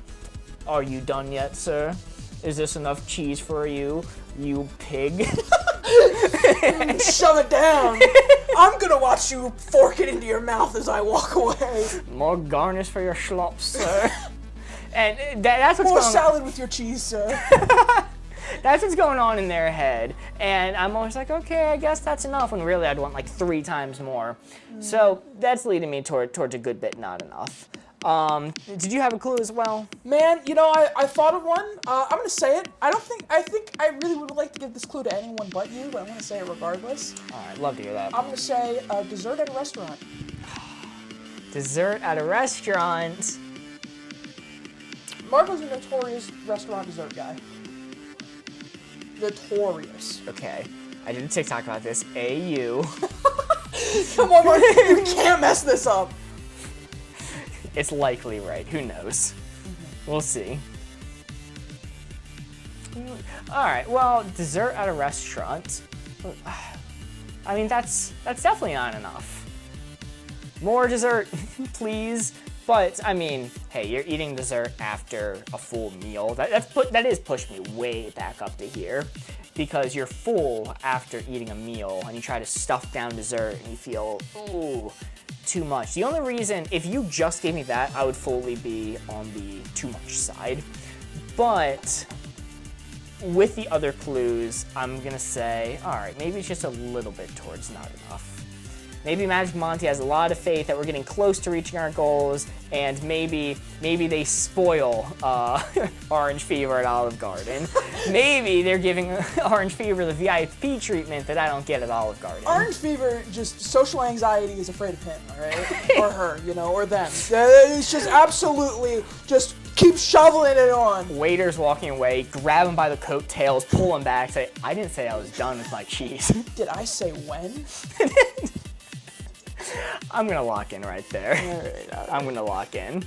are you done yet, sir? Is this enough cheese for you, you pig? Shove it down. I'm gonna watch you fork it into your mouth as I walk away. More garnish for your schlop, sir. And that's what's More going salad with your cheese, sir. That's what's going on in their head. And I'm always like, okay, I guess that's enough, when really I'd want like 3 times more. So that's leading me towards a good bit not enough. Did you have a clue as well? Man, you know, I thought of one. I'm gonna say it. I think I really would like to give this clue to anyone but you, but I'm gonna say it regardless. All right, love to hear that. I'm gonna say dessert at a restaurant. Dessert at a restaurant. Marco's a notorious restaurant dessert guy. Notorious. Okay, I did a TikTok about this. AU. Come on, Mark, you can't mess this up. It's likely right. Who knows? We'll see. All right. Well, dessert at a restaurant. I mean, that's definitely not enough. More dessert, please. But I mean, hey, you're eating dessert after a full meal. That is pushed me way back up to here, because you're full after eating a meal and you try to stuff down dessert and you feel, ooh, too much. The only reason, if you just gave me that, I would fully be on the too much side. But with the other clues, I'm gonna say, all right, maybe it's just a little bit towards not enough. Maybe Magic Monty has a lot of faith that we're getting close to reaching our goals, and maybe they spoil Orange Fever at Olive Garden. Maybe they're giving Orange Fever the VIP treatment that I don't get at Olive Garden. Orange Fever, just social anxiety is afraid of him, all right? Or her, you know, or them. It's just absolutely just keep shoveling it on. Waiter's walking away, grab him by the coattails, pull him back, say, I didn't say I was done with my cheese. Did I say when? I'm gonna lock in right there. All right. I'm gonna lock in.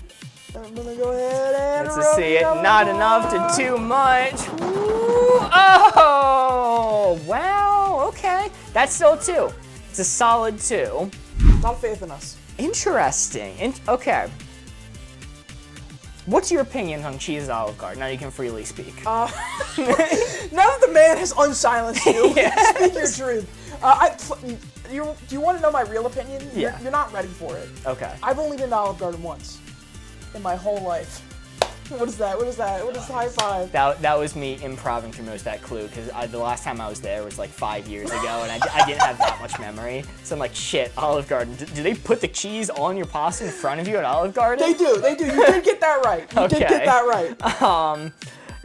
I'm gonna go ahead and Let's just see it. Not enough to too much. Ooh, oh, wow, okay. That's still 2. It's a solid 2. Not faith in us. Interesting. Okay. What's your opinion on cheese at Olive Garden? Now you can freely speak. Now that the man has unsilenced you, Yes. speak your truth. Do you want to know my real opinion? Yeah. You're not ready for it. Okay. I've only been to Olive Garden once in my whole life. What is that? What is that? What is the high five? That was me improving through most of that clue, because the last time I was there was like 5 years ago, and I didn't have that much memory. So I'm like, shit, Olive Garden. Do they put the cheese on your pasta in front of you at Olive Garden? They do. You did get that right. You did get that right.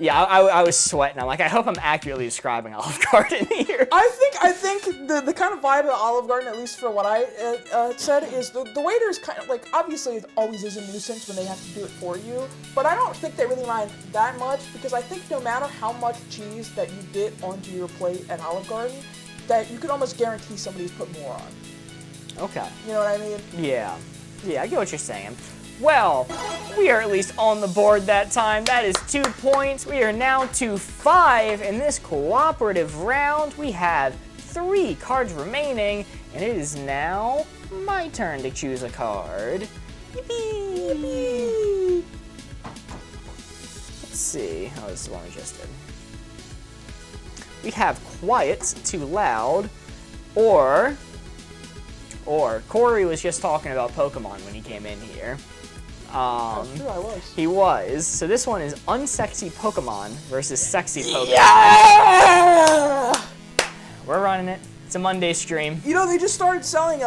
Yeah, I was sweating. I'm like, I hope I'm accurately describing Olive Garden here. I think the kind of vibe of Olive Garden, at least for what I said, is the waiter is kind of like, obviously it always is a nuisance when they have to do it for you, but I don't think they really mind that much, because I think no matter how much cheese that you get onto your plate at Olive Garden, that you can almost guarantee somebody's put more on. Okay. You know what I mean? Yeah, I get what you're saying. Well, we are at least on the board that time. That is 2 points. We are now to 5 in this cooperative round. We have 3 cards remaining, and it is now my turn to choose a card. Yippee! Yippee! Let's see. Oh, this is the one we just did. We have Quiet, Too Loud, or Corey was just talking about Pokemon when he came in here. That's true, I was. He was. So this one is Unsexy Pokemon versus Sexy Pokemon. Yeah! We're running it. It's a Monday stream. You know, they just started selling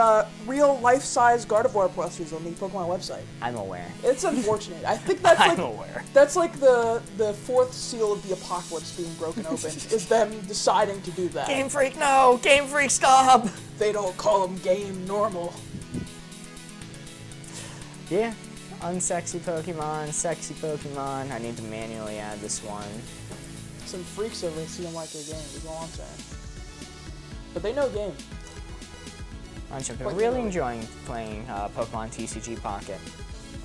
real life-size Gardevoir plushers on the Pokemon website. I'm aware. It's unfortunate. I think that's I'm like aware. that's like the 4th seal of the apocalypse being broken open, is them deciding to do that. Game Freak, no! Game Freak, stop! They don't call them game normal. Yeah. Unsexy Pokemon, sexy Pokemon. I need to manually add this one. Some freaks over there see them like their game, is all I'm saying. But they know game. I've been Like really really. enjoying playing Pokemon TCG Pocket.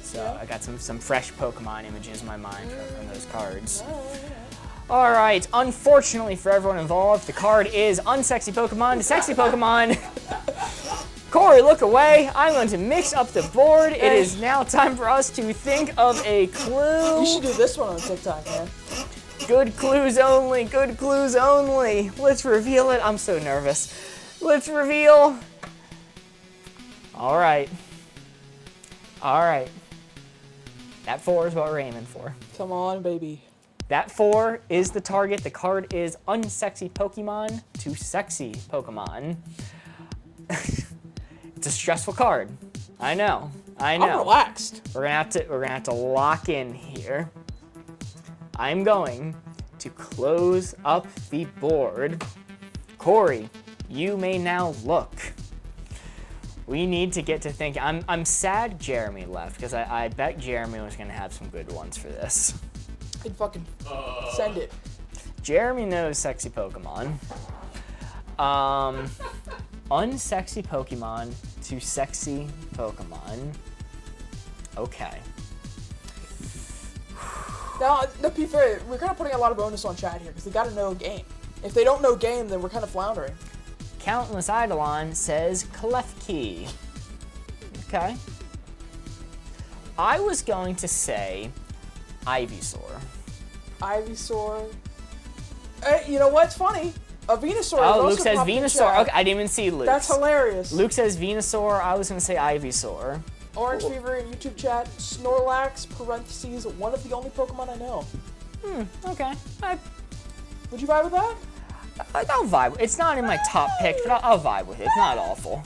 So Yeah. I got some fresh Pokemon images in my mind from those cards. Oh, All right, unfortunately for everyone involved, the card is Unsexy Pokemon to Sexy Pokemon. Corey, look away. I'm going to mix up the board. It is now time for us to think of a clue. You should do this one on TikTok, man. Good clues only, good clues only. Let's reveal it. I'm so nervous. Let's reveal. All right. That 4 is what we're aiming for. Come on, baby. That 4 is the target. The card is Unsexy Pokemon to Sexy Pokemon. It's a stressful card. I know. I'm relaxed. We're gonna have to lock in here. I'm going to close up the board. Corey, you may now look. We need to get to thinking. I'm sad Jeremy left, because I bet Jeremy was gonna have some good ones for this. I'd fucking send it. Jeremy knows sexy Pokemon. Unsexy Pokemon to sexy Pokemon. Okay. Now, to be fair, we're kind of putting a lot of bonus on chat here, because they gotta know game. If they don't know game, then we're kind of floundering. Countless Eidolon says Klefki. Okay. I was going to say Ivysaur. Ivysaur. Hey, you know what's funny? A Venusaur. Oh, Luke says Venusaur. Okay, I didn't even see Luke. That's hilarious. Luke says Venusaur. I was going to say Ivysaur. Orange Fever in YouTube chat. Snorlax, parentheses, one of the only Pokemon I know. Okay. Would you vibe with that? I'll vibe. It's not in my top pick, but I'll vibe with it. It's not awful.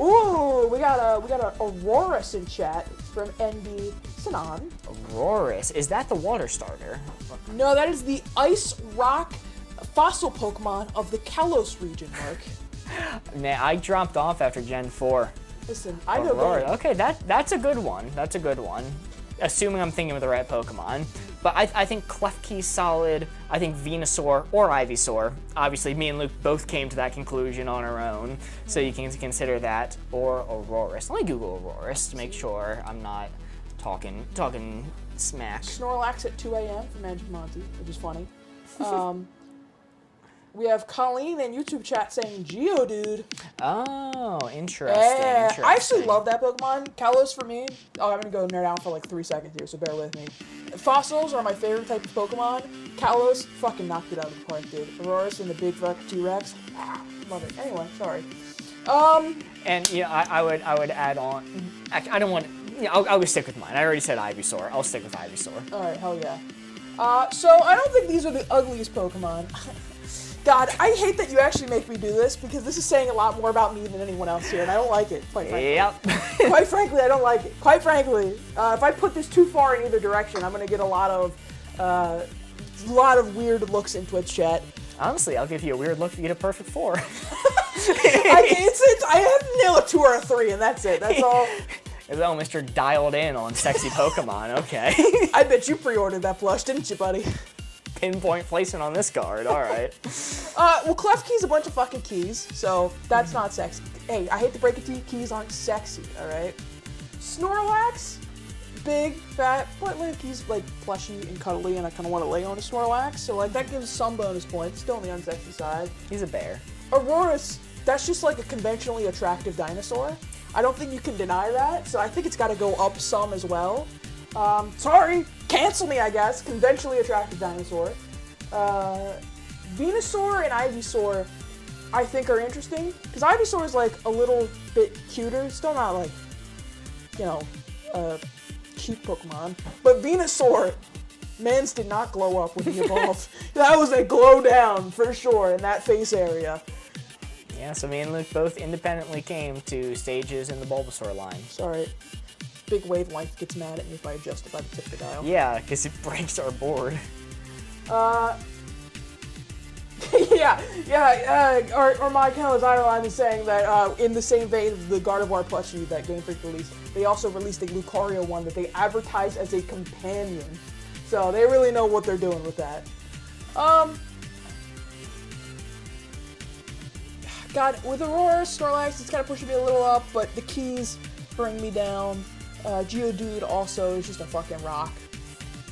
Ooh, we got a Aurorus in chat from NB Sinan. Aurorus, is that the water starter? No, that is the ice rock fossil Pokemon of the Kalos region, Mark. Man, I dropped off after Gen 4. Listen, I know Aurora. that. Okay, that's a good one. That's a good one. Assuming I'm thinking of the right Pokemon. But I think Klefki's solid. I think Venusaur or Ivysaur. Obviously, me and Luke both came to that conclusion on our own. So you can consider that. Or Aurorus. Let me Google Aurorus to make sure I'm not talking smack. Snorlax at 2 a.m. from Magic Monty, which is funny. We have Colleen in YouTube chat saying Geodude. Oh, interesting. Yeah, interesting. I actually love that Pokemon. Kalos for me. Oh, I'm gonna go nerd out for like 3 seconds here, so bear with me. Fossils are my favorite type of Pokemon. Kalos fucking knocked it out of the park, dude. Aurorus and the big fuck T-Rex. Love it. Anyway, sorry. And I would add on. I don't want. I'll just stick with mine. I already said Ivysaur. I'll stick with Ivysaur. All right, hell yeah. So I don't think these are the ugliest Pokemon. God, I hate that you actually make me do this because this is saying a lot more about me than anyone else here, and I don't like it, quite frankly. Yep. Quite frankly, I don't like it. Quite frankly, if I put this too far in either direction, I'm gonna get a lot of weird looks in Twitch chat. Honestly, I'll give you a weird look if you get a perfect 4. I have to nail a 2 or a 3, and that's it. That's all. Oh, Mr. Dialed in on sexy Pokemon. Okay. I bet you pre-ordered that plush, didn't you, buddy? Pinpoint placement on this card. All right. Well, Klefki's a bunch of fucking keys, so that's not sexy. Hey, I hate to break it to you, keys aren't sexy, all right? Snorlax, big, fat, but like he's like plushy and cuddly, and I kind of want to lay on a Snorlax, so like that gives some bonus points. Still on the unsexy side. He's a bear. Aurorus, that's just like a conventionally attractive dinosaur. I don't think you can deny that, so I think it's got to go up some as well. Sorry, cancel me, I guess. Conventionally attractive dinosaur. Venusaur and Ivysaur, I think, are interesting because Ivysaur is like a little bit cuter. Still not like, a cute Pokemon, but Venusaur, mans did not glow up when he evolved. That was a glow down for sure in that face area. Yeah, so me and Luke both independently came to stages in the Bulbasaur line. Sorry. Big Wavelength gets mad at me if I adjust it by the tip of the dial. Yeah, because it breaks our board. Or my Keller's Island is saying that in the same vein of the Gardevoir plushie that Game Freak released, they also released a Lucario one that they advertised as a companion. So they really know what they're doing with that. God, with Aurora, Snorlax, it's kind of pushing me a little up, but the keys bring me down. Geodude also is just a fucking rock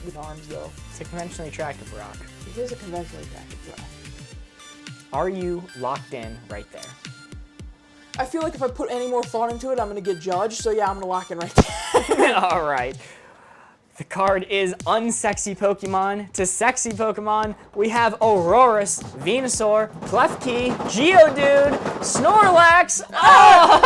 with arms, though. It's a conventionally attractive rock. It is a conventionally attractive rock. Are you locked in right there? I feel like if I put any more thought into it, I'm going to get judged, so yeah, I'm going to lock in right there. All right. The card is unsexy Pokemon to sexy Pokemon. We have Aurorus, Venusaur, Klefki, Geodude, Snorlax. Oh,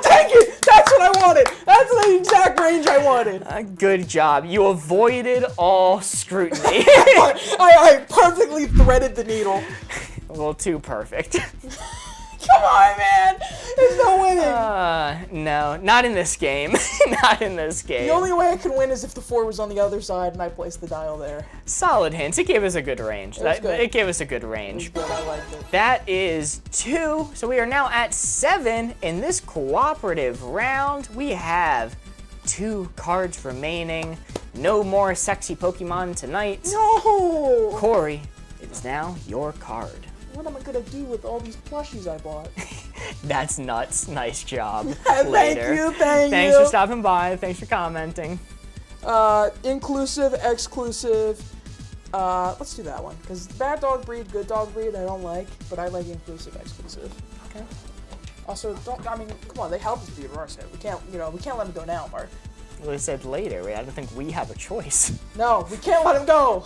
thank you! That's what I wanted! That's the exact range I wanted! Good job. You avoided all scrutiny. I perfectly threaded the needle. A little too perfect. Come on, man! There's no winning! No, not in this game. Not in this game. The only way I could win is if the 4 was on the other side and I placed the dial there. Solid hints. It gave us a good range. Good. It gave us a good range. Good, I liked it. That is 2. So we are now at 7 in this cooperative round. We have 2 cards remaining. No more sexy Pokemon tonight. No! Corey, it is now your card. What am I gonna do with all these plushies I bought? That's nuts. Nice job. Thank you. Thanks for stopping by. Thanks for commenting. Inclusive, exclusive. Let's do that one. Because bad dog breed, good dog breed, I don't like. But I like inclusive, exclusive. Okay. Also, come on, they helped us beat Aurora set. We can't let him go now, Mark. Well, they said later. I don't think we have a choice. No, we can't let him go.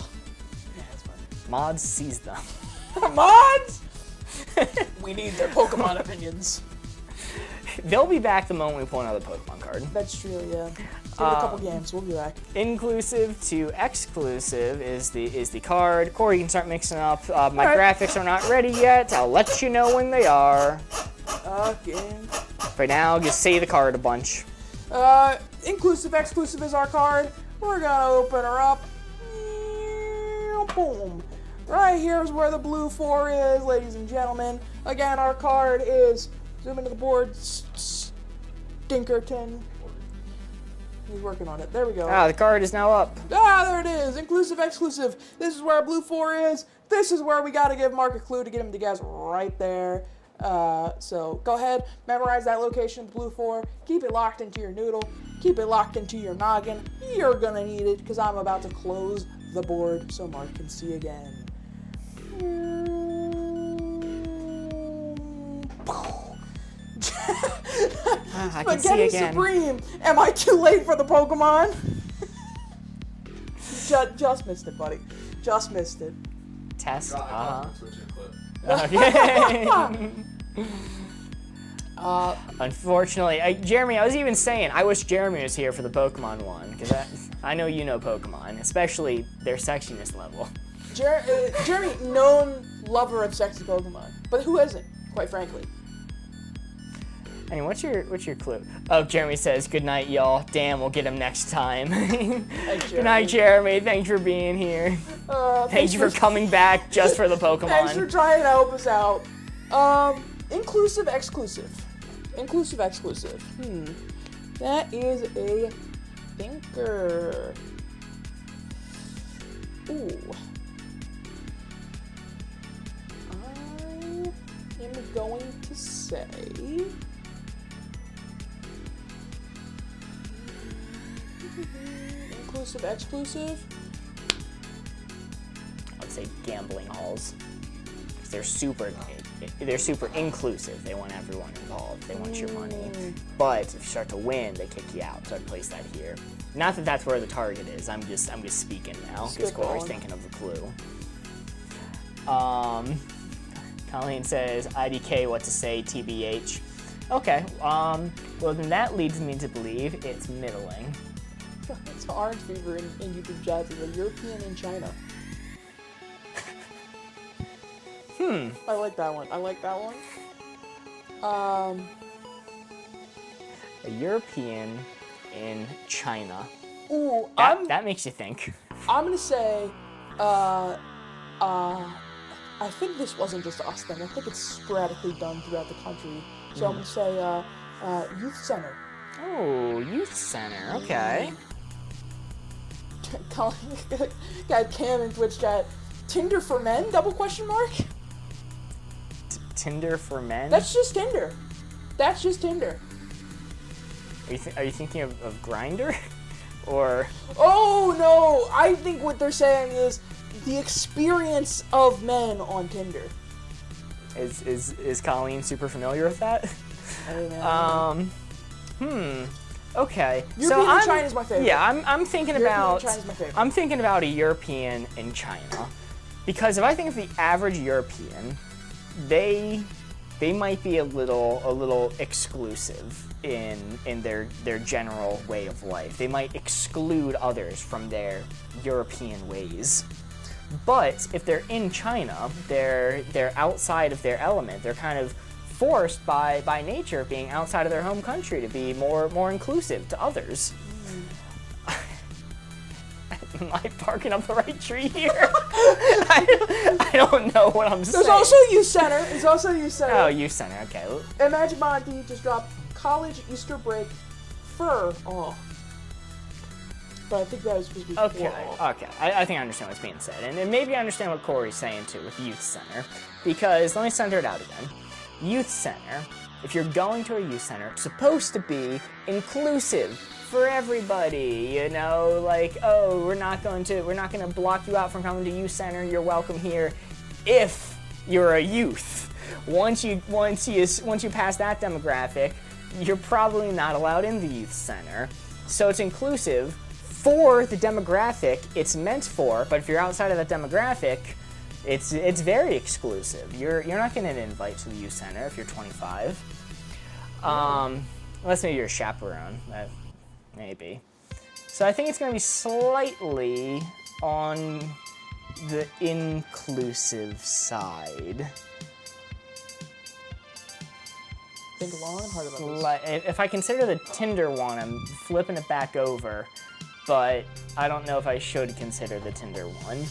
Yeah, that's fine. Mods seize them. Mods? We need their Pokemon opinions. They'll be back the moment we pull another Pokemon card. That's true, yeah. Give it a couple games, we'll be back. Inclusive to exclusive is the card. Corey, you can start mixing up. My graphics are not ready yet. I'll let you know when they are. Again. For now, just say the card a bunch. Inclusive, exclusive is our card. We're gonna open her up. Boom. Right here's where the blue 4 is, ladies and gentlemen. Again, our card is, zoom into the board, Stinkerton. He's working on it. There we go. Ah, the card is now up. Ah, there it is. Inclusive, exclusive. This is where our blue 4 is. This is where we gotta give Mark a clue to get him to guess right there. So go ahead, memorize that location, blue 4. Keep it locked into your noodle. Keep it locked into your noggin. You're gonna need it because I'm about to close the board so Mark can see again. I can see Spaghetti again. Supreme. Am I too late for the Pokemon? Just missed it, buddy. Just missed it. Test. Switching clip. Okay. Unfortunately, Jeremy, I was even saying, I wish Jeremy was here for the Pokemon one, because I know you know Pokemon, especially their sexiness level. Jeremy, known lover of sexy Pokemon, but who isn't, quite frankly? Anyway, what's your clue? Oh, Jeremy says, good night, y'all. Damn, we'll get him next time. Good night, Jeremy. Thanks for being here. Thank you for coming back just for the Pokemon. Thanks for trying to help us out. Inclusive, exclusive. Inclusive, exclusive. That is a thinker. Ooh. I am going to say... Inclusive, exclusive. I'd say gambling halls. They're super inclusive. They want everyone involved. They want your money. But if you start to win, they kick you out. So I'd place that here. Not that that's where the target is. I'm just speaking now because Corey's thinking of the clue. Colleen says IDK what to say TBH. Okay. Well then that leads me to believe it's middling. It's orange fever in YouTube chats. It's a European in China. I like that one. A European in China. Ooh, That makes you think. I'm gonna say, I think this wasn't just us thing. I think it's sporadically done throughout the country. So I'm gonna say, youth center. Oh, youth center. Okay. Got Cam in Twitch chat. Tinder for men? Double question mark? Tinder for men? That's just Tinder. Are you thinking of Grindr? Or... Oh no! I think what they're saying is the experience of men on Tinder. Is Colleen super familiar with that? I don't know. Okay. European in China is my favorite. Yeah, I'm thinking European in China is my favorite. I'm thinking about a European in China, because if I think of the average European, they might be a little exclusive in their general way of life. They might exclude others from their European ways. But if they're in China, they're outside of their element. They're kind of forced by nature, being outside of their home country, to be more inclusive to others. Am I barking up the right tree here? I don't know what I'm saying. There's also youth center. Oh, youth center. Okay. Imagine Monty just dropped college Easter break fur. Oh. But I think that was supposed to be Okay. I think I understand what's being said, and maybe I understand what Corey's saying too with youth center, because let me center it out again. Youth center, if you're going to a youth center, it's supposed to be inclusive for everybody, you know, like, oh, we're not going to block you out from coming to youth center. You're welcome here if you're a youth. Once you pass that demographic, you're probably not allowed in the youth center. So it's inclusive for the demographic it's meant for, but if you're outside of that demographic, it's very exclusive. You're not getting an invite to the youth center if you're 25. Unless maybe you're a chaperone. Maybe. So I think it's going to be slightly on the inclusive side. think long and hard about this. If I consider the Tinder one, I'm flipping it back over, but I don't know if I should consider the Tinder one.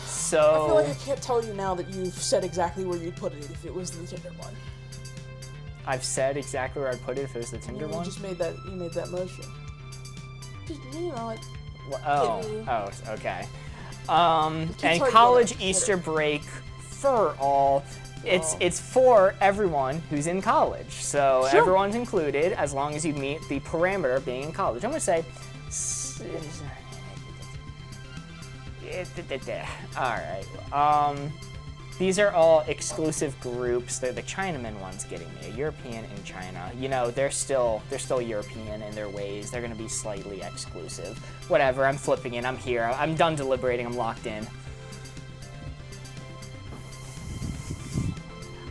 So I feel like I can't tell you now that you've said exactly where you'd put it if it was the Tinder one. I've said exactly where I'd put it if it was the Tinder one? You just made that, motion. Just, like... Oh, okay. hard And to college get Easter break for all. It's for everyone who's in college. So Sure. everyone's included as long as you meet the parameter of being in college. I'm going to say... All right. These are all exclusive groups. The Chinaman one's getting me. European and China. They're still European in their ways. They're gonna be slightly exclusive. Whatever. I'm flipping it. I'm here. I'm done deliberating. I'm locked in.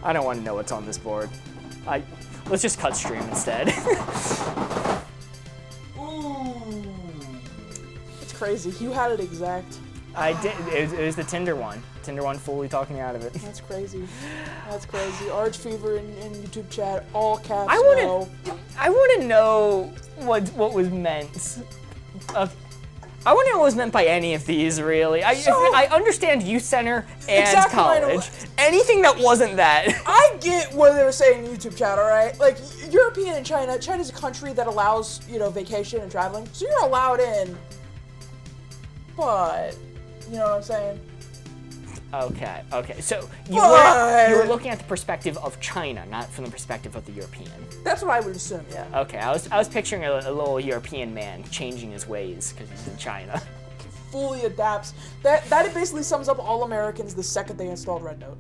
I don't want to know what's on this board. Let's just cut stream instead. Ooh. It's crazy. You had it exact. I did. It was the Tinder one. Tinder one fully talking me out of it. That's crazy. That's crazy. Arch Fever in YouTube chat, all caps. I want to know what was meant. I want to know what was meant by any of these, really. I understand youth center and Exactly, college. Anything that wasn't that. I get what they were saying in YouTube chat, all right? Like, European and China. China's a country that allows, vacation and traveling. So you're allowed in. But, you know what I'm saying? Okay. So you were looking at the perspective of China, not from the perspective of the European. That's what I would assume, yeah. Okay, I was picturing a little European man changing his ways because he's in China. Fully adapts. That basically sums up all Americans the second they installed Red Note.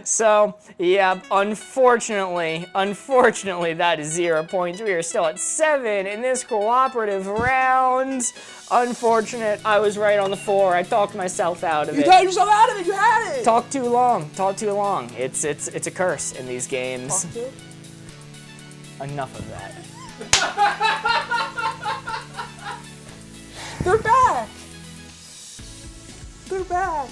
So, yeah, unfortunately, that is 0 points. We are still at 7 in this cooperative round. Unfortunate, I was right on the 4. I talked myself out of it. You talked yourself out of it, you had it! Talk too long. It's a curse in these games. Talk to? Enough of that. They're back! They're back!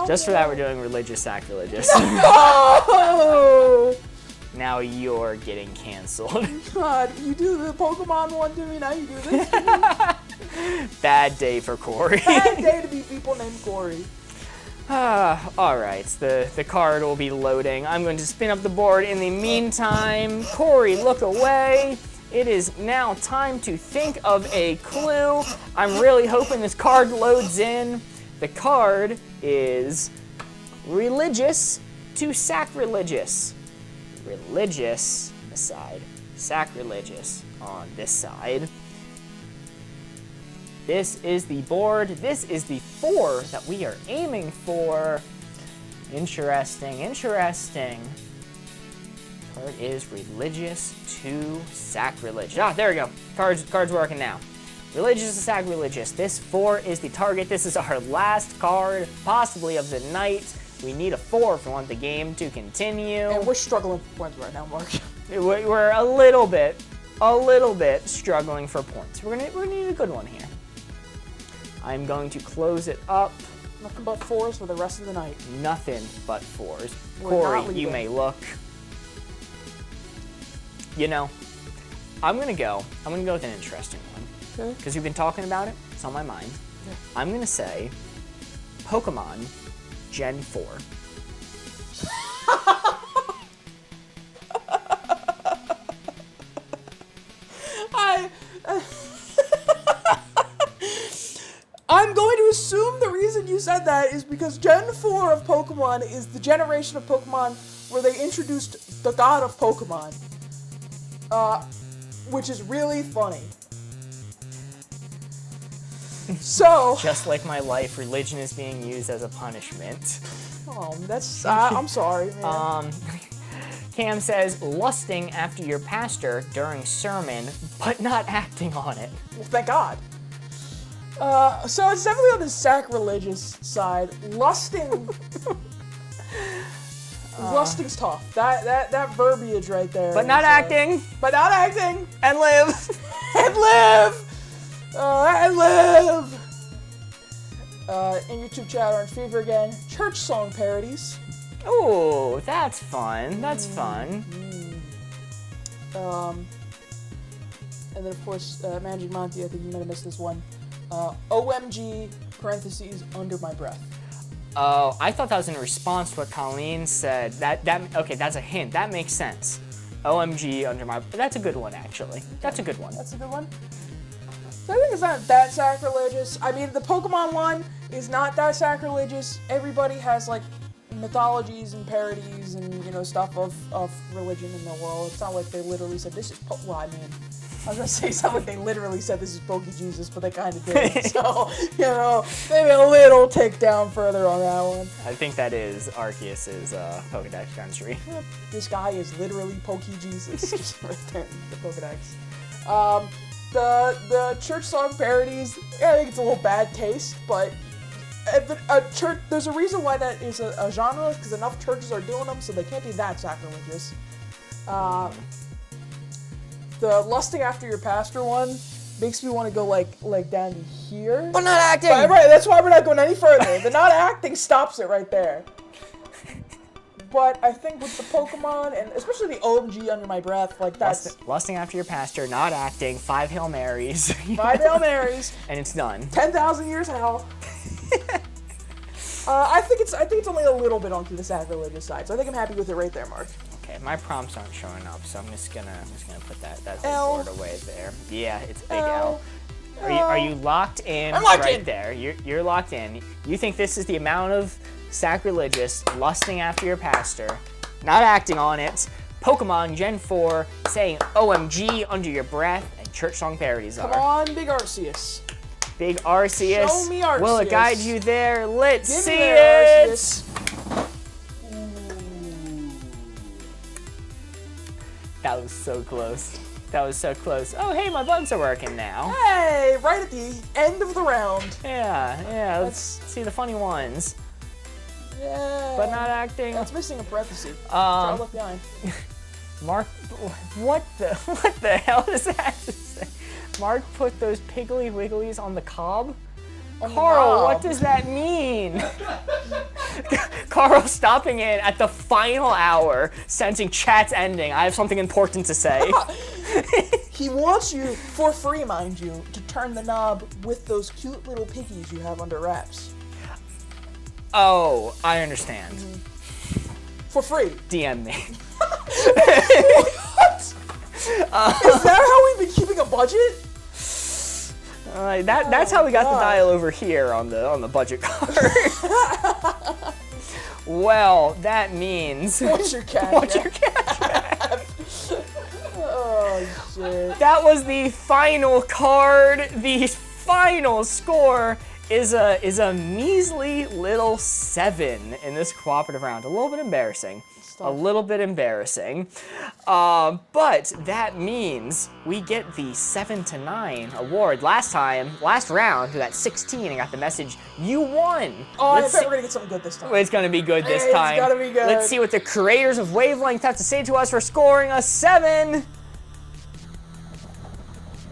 Just for that, we're doing religious sacrilegious. No! Now you're getting canceled. God, you do the Pokemon one to me, now you do this to me. Bad day for Corey. Bad day to be people named Corey. Alright, the card will be loading. I'm going to spin up the board in the meantime. Corey, look away. It is now time to think of a clue. I'm really hoping this card loads in. The card is religious to sacrilegious. Religious on this side, sacrilegious on this side. This is the board. This is the 4 that we are aiming for. Interesting. Card is religious to sacrilegious. Ah, there we go. Card's working now. Religious to sacrilegious. This 4 is the target. This is our last card, possibly of the night. We need a 4 if we want the game to continue. And we're struggling for points right now, Mark. We're a little bit struggling for points. We're gonna need a good one here. I'm going to close it up. Nothing but 4s for the rest of the night. Nothing but 4s. We're Corey, not leaving. you may look. I'm gonna go with an interesting one. Okay. Because we've been talking about it. It's on my mind. Yeah. I'm gonna say Pokemon Gen 4. I'm going to assume the reason you said that is because Gen 4 of Pokemon is the generation of Pokemon where they introduced the god of Pokemon. Which is really funny. So... Just like my life, religion is being used as a punishment. Oh, that's... I'm sorry, man. Cam says, lusting after your pastor during sermon, but not acting on it. Well, thank God. So it's definitely on the sacrilegious side. Lusting... Lusting's tough. That verbiage right there. But not acting. But not acting. And live. And live. And live. In YouTube chat, Orange Fever again. Church song parodies. Oh, that's fun. That's fun. And then, of course, Magic Monty, I think you might have missed this one. OMG, parentheses, under my breath. Oh, I thought that was in response to what Colleen said. Okay, that's a hint. That makes sense. OMG under my... That's a good one, actually. That's a good one. That's a good one. So I think it's not that sacrilegious. I mean, the Pokemon one is not that sacrilegious. Everybody has, like, mythologies and parodies and, you know, stuff of religion in the world. It's not like they literally said, this is... Well, I mean... I was gonna say, it's not like they literally said this is PokeJesus, but they kind of did. So, you know, maybe a little tick down further on that one. I think that is Arceus's Pokedex country. Yep. This guy is literally PokeJesus, just right there in the Pokedex. The church song parodies, I think it's a little bad taste, but there's a reason why that is a genre, because enough churches are doing them, so they can't be that sacrilegious. The lusting after your pastor one makes me want to go like down to here. But not acting! Right, that's why we're not going any further. The not acting stops it right there. But I think with the Pokemon, and especially the OMG under my breath, like that's... Lusting after your pastor, not acting, 5 Hail Marys. 5 Hail Marys. And it's done. 10,000 years hell. I think it's only a little bit onto the sacrilegious side, so I think I'm happy with it right there, Mark. Okay, my prompts aren't showing up, so I'm just gonna put that L. board away there. Yeah, it's big L. Are you locked in? I'm locked right in. There. You're locked in. You think this is the amount of sacrilegious lusting after your pastor, not acting on it, Pokemon Gen 4 saying OMG under your breath, and church song parodies are. Come on, Big Arceus. Big Arceus. Show me Arceus. Will it guide you there? Let's Give see me there, it. Arceus. That was so close. That was so close. Oh, hey, my buttons are working now. Hey, right at the end of the round. Yeah, let's see the funny ones. Yeah. But not acting. That's missing a parenthesis. I left behind. Mark, what the hell does that say? Mark put those Piggly Wigglies on the cob? Carl, what does that mean? Carl stopping in at the final hour, sensing chat's ending. I have something important to say. He wants you, for free mind you, to turn the knob with those cute little piggies you have under wraps. Oh, I understand. For free. DM me. What? Is that how we've been keeping a budget? That's how we got the dial over here on the budget card. Well, that means... What's your cash? What's your cash? Oh, shit. That was the final card. The final score is a measly little 7 in this cooperative round. A little bit embarrassing. A little bit embarrassing. But that means we get the 7-9 award. Last round, we got 16 and got the message, you won. Oh, I bet we're gonna get something good this time. It's gonna be good this time. It's gonna be good. Let's see what the creators of Wavelength have to say to us for scoring a 7.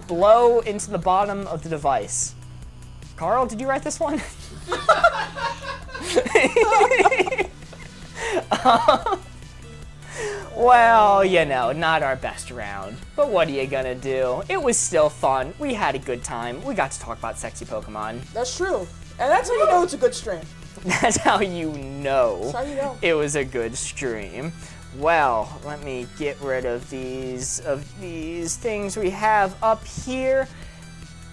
Blow into the bottom of the device. Carl, did you write this one? Well, you know, not our best round, but what are you gonna do? It was still fun. We had a good time. We got to talk about sexy Pokemon. That's true. And that's how you know it's a good stream. That's how you know. That's how you know. It was a good stream. Well, let me get rid of these things we have up here.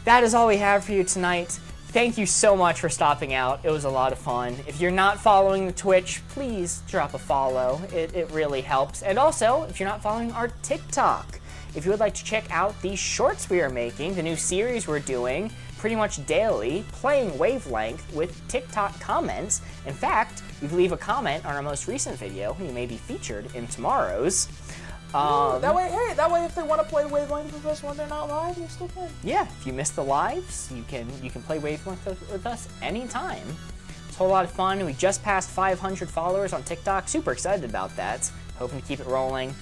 That is all we have for you tonight. Thank you so much for stopping out. It was a lot of fun. If you're not following the Twitch, please drop a follow. It really helps. And also, if you're not following our TikTok, if you would like to check out the shorts we are making, the new series we're doing pretty much daily, playing Wavelength with TikTok comments. In fact, you can leave a comment on our most recent video. You may be featured in tomorrow's. That way, if they want to play Wavelength with us when they're not live, you still can. Yeah, if you miss the lives, you can play Wavelength with us anytime. It's a whole lot of fun. We just passed 500 followers on TikTok. Super excited about that. Hoping to keep it rolling.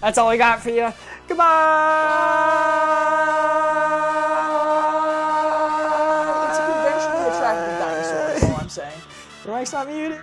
That's all we got for you. Goodbye! It's a conventionally attractive dinosaur, is all I'm saying. Your mic's not muted.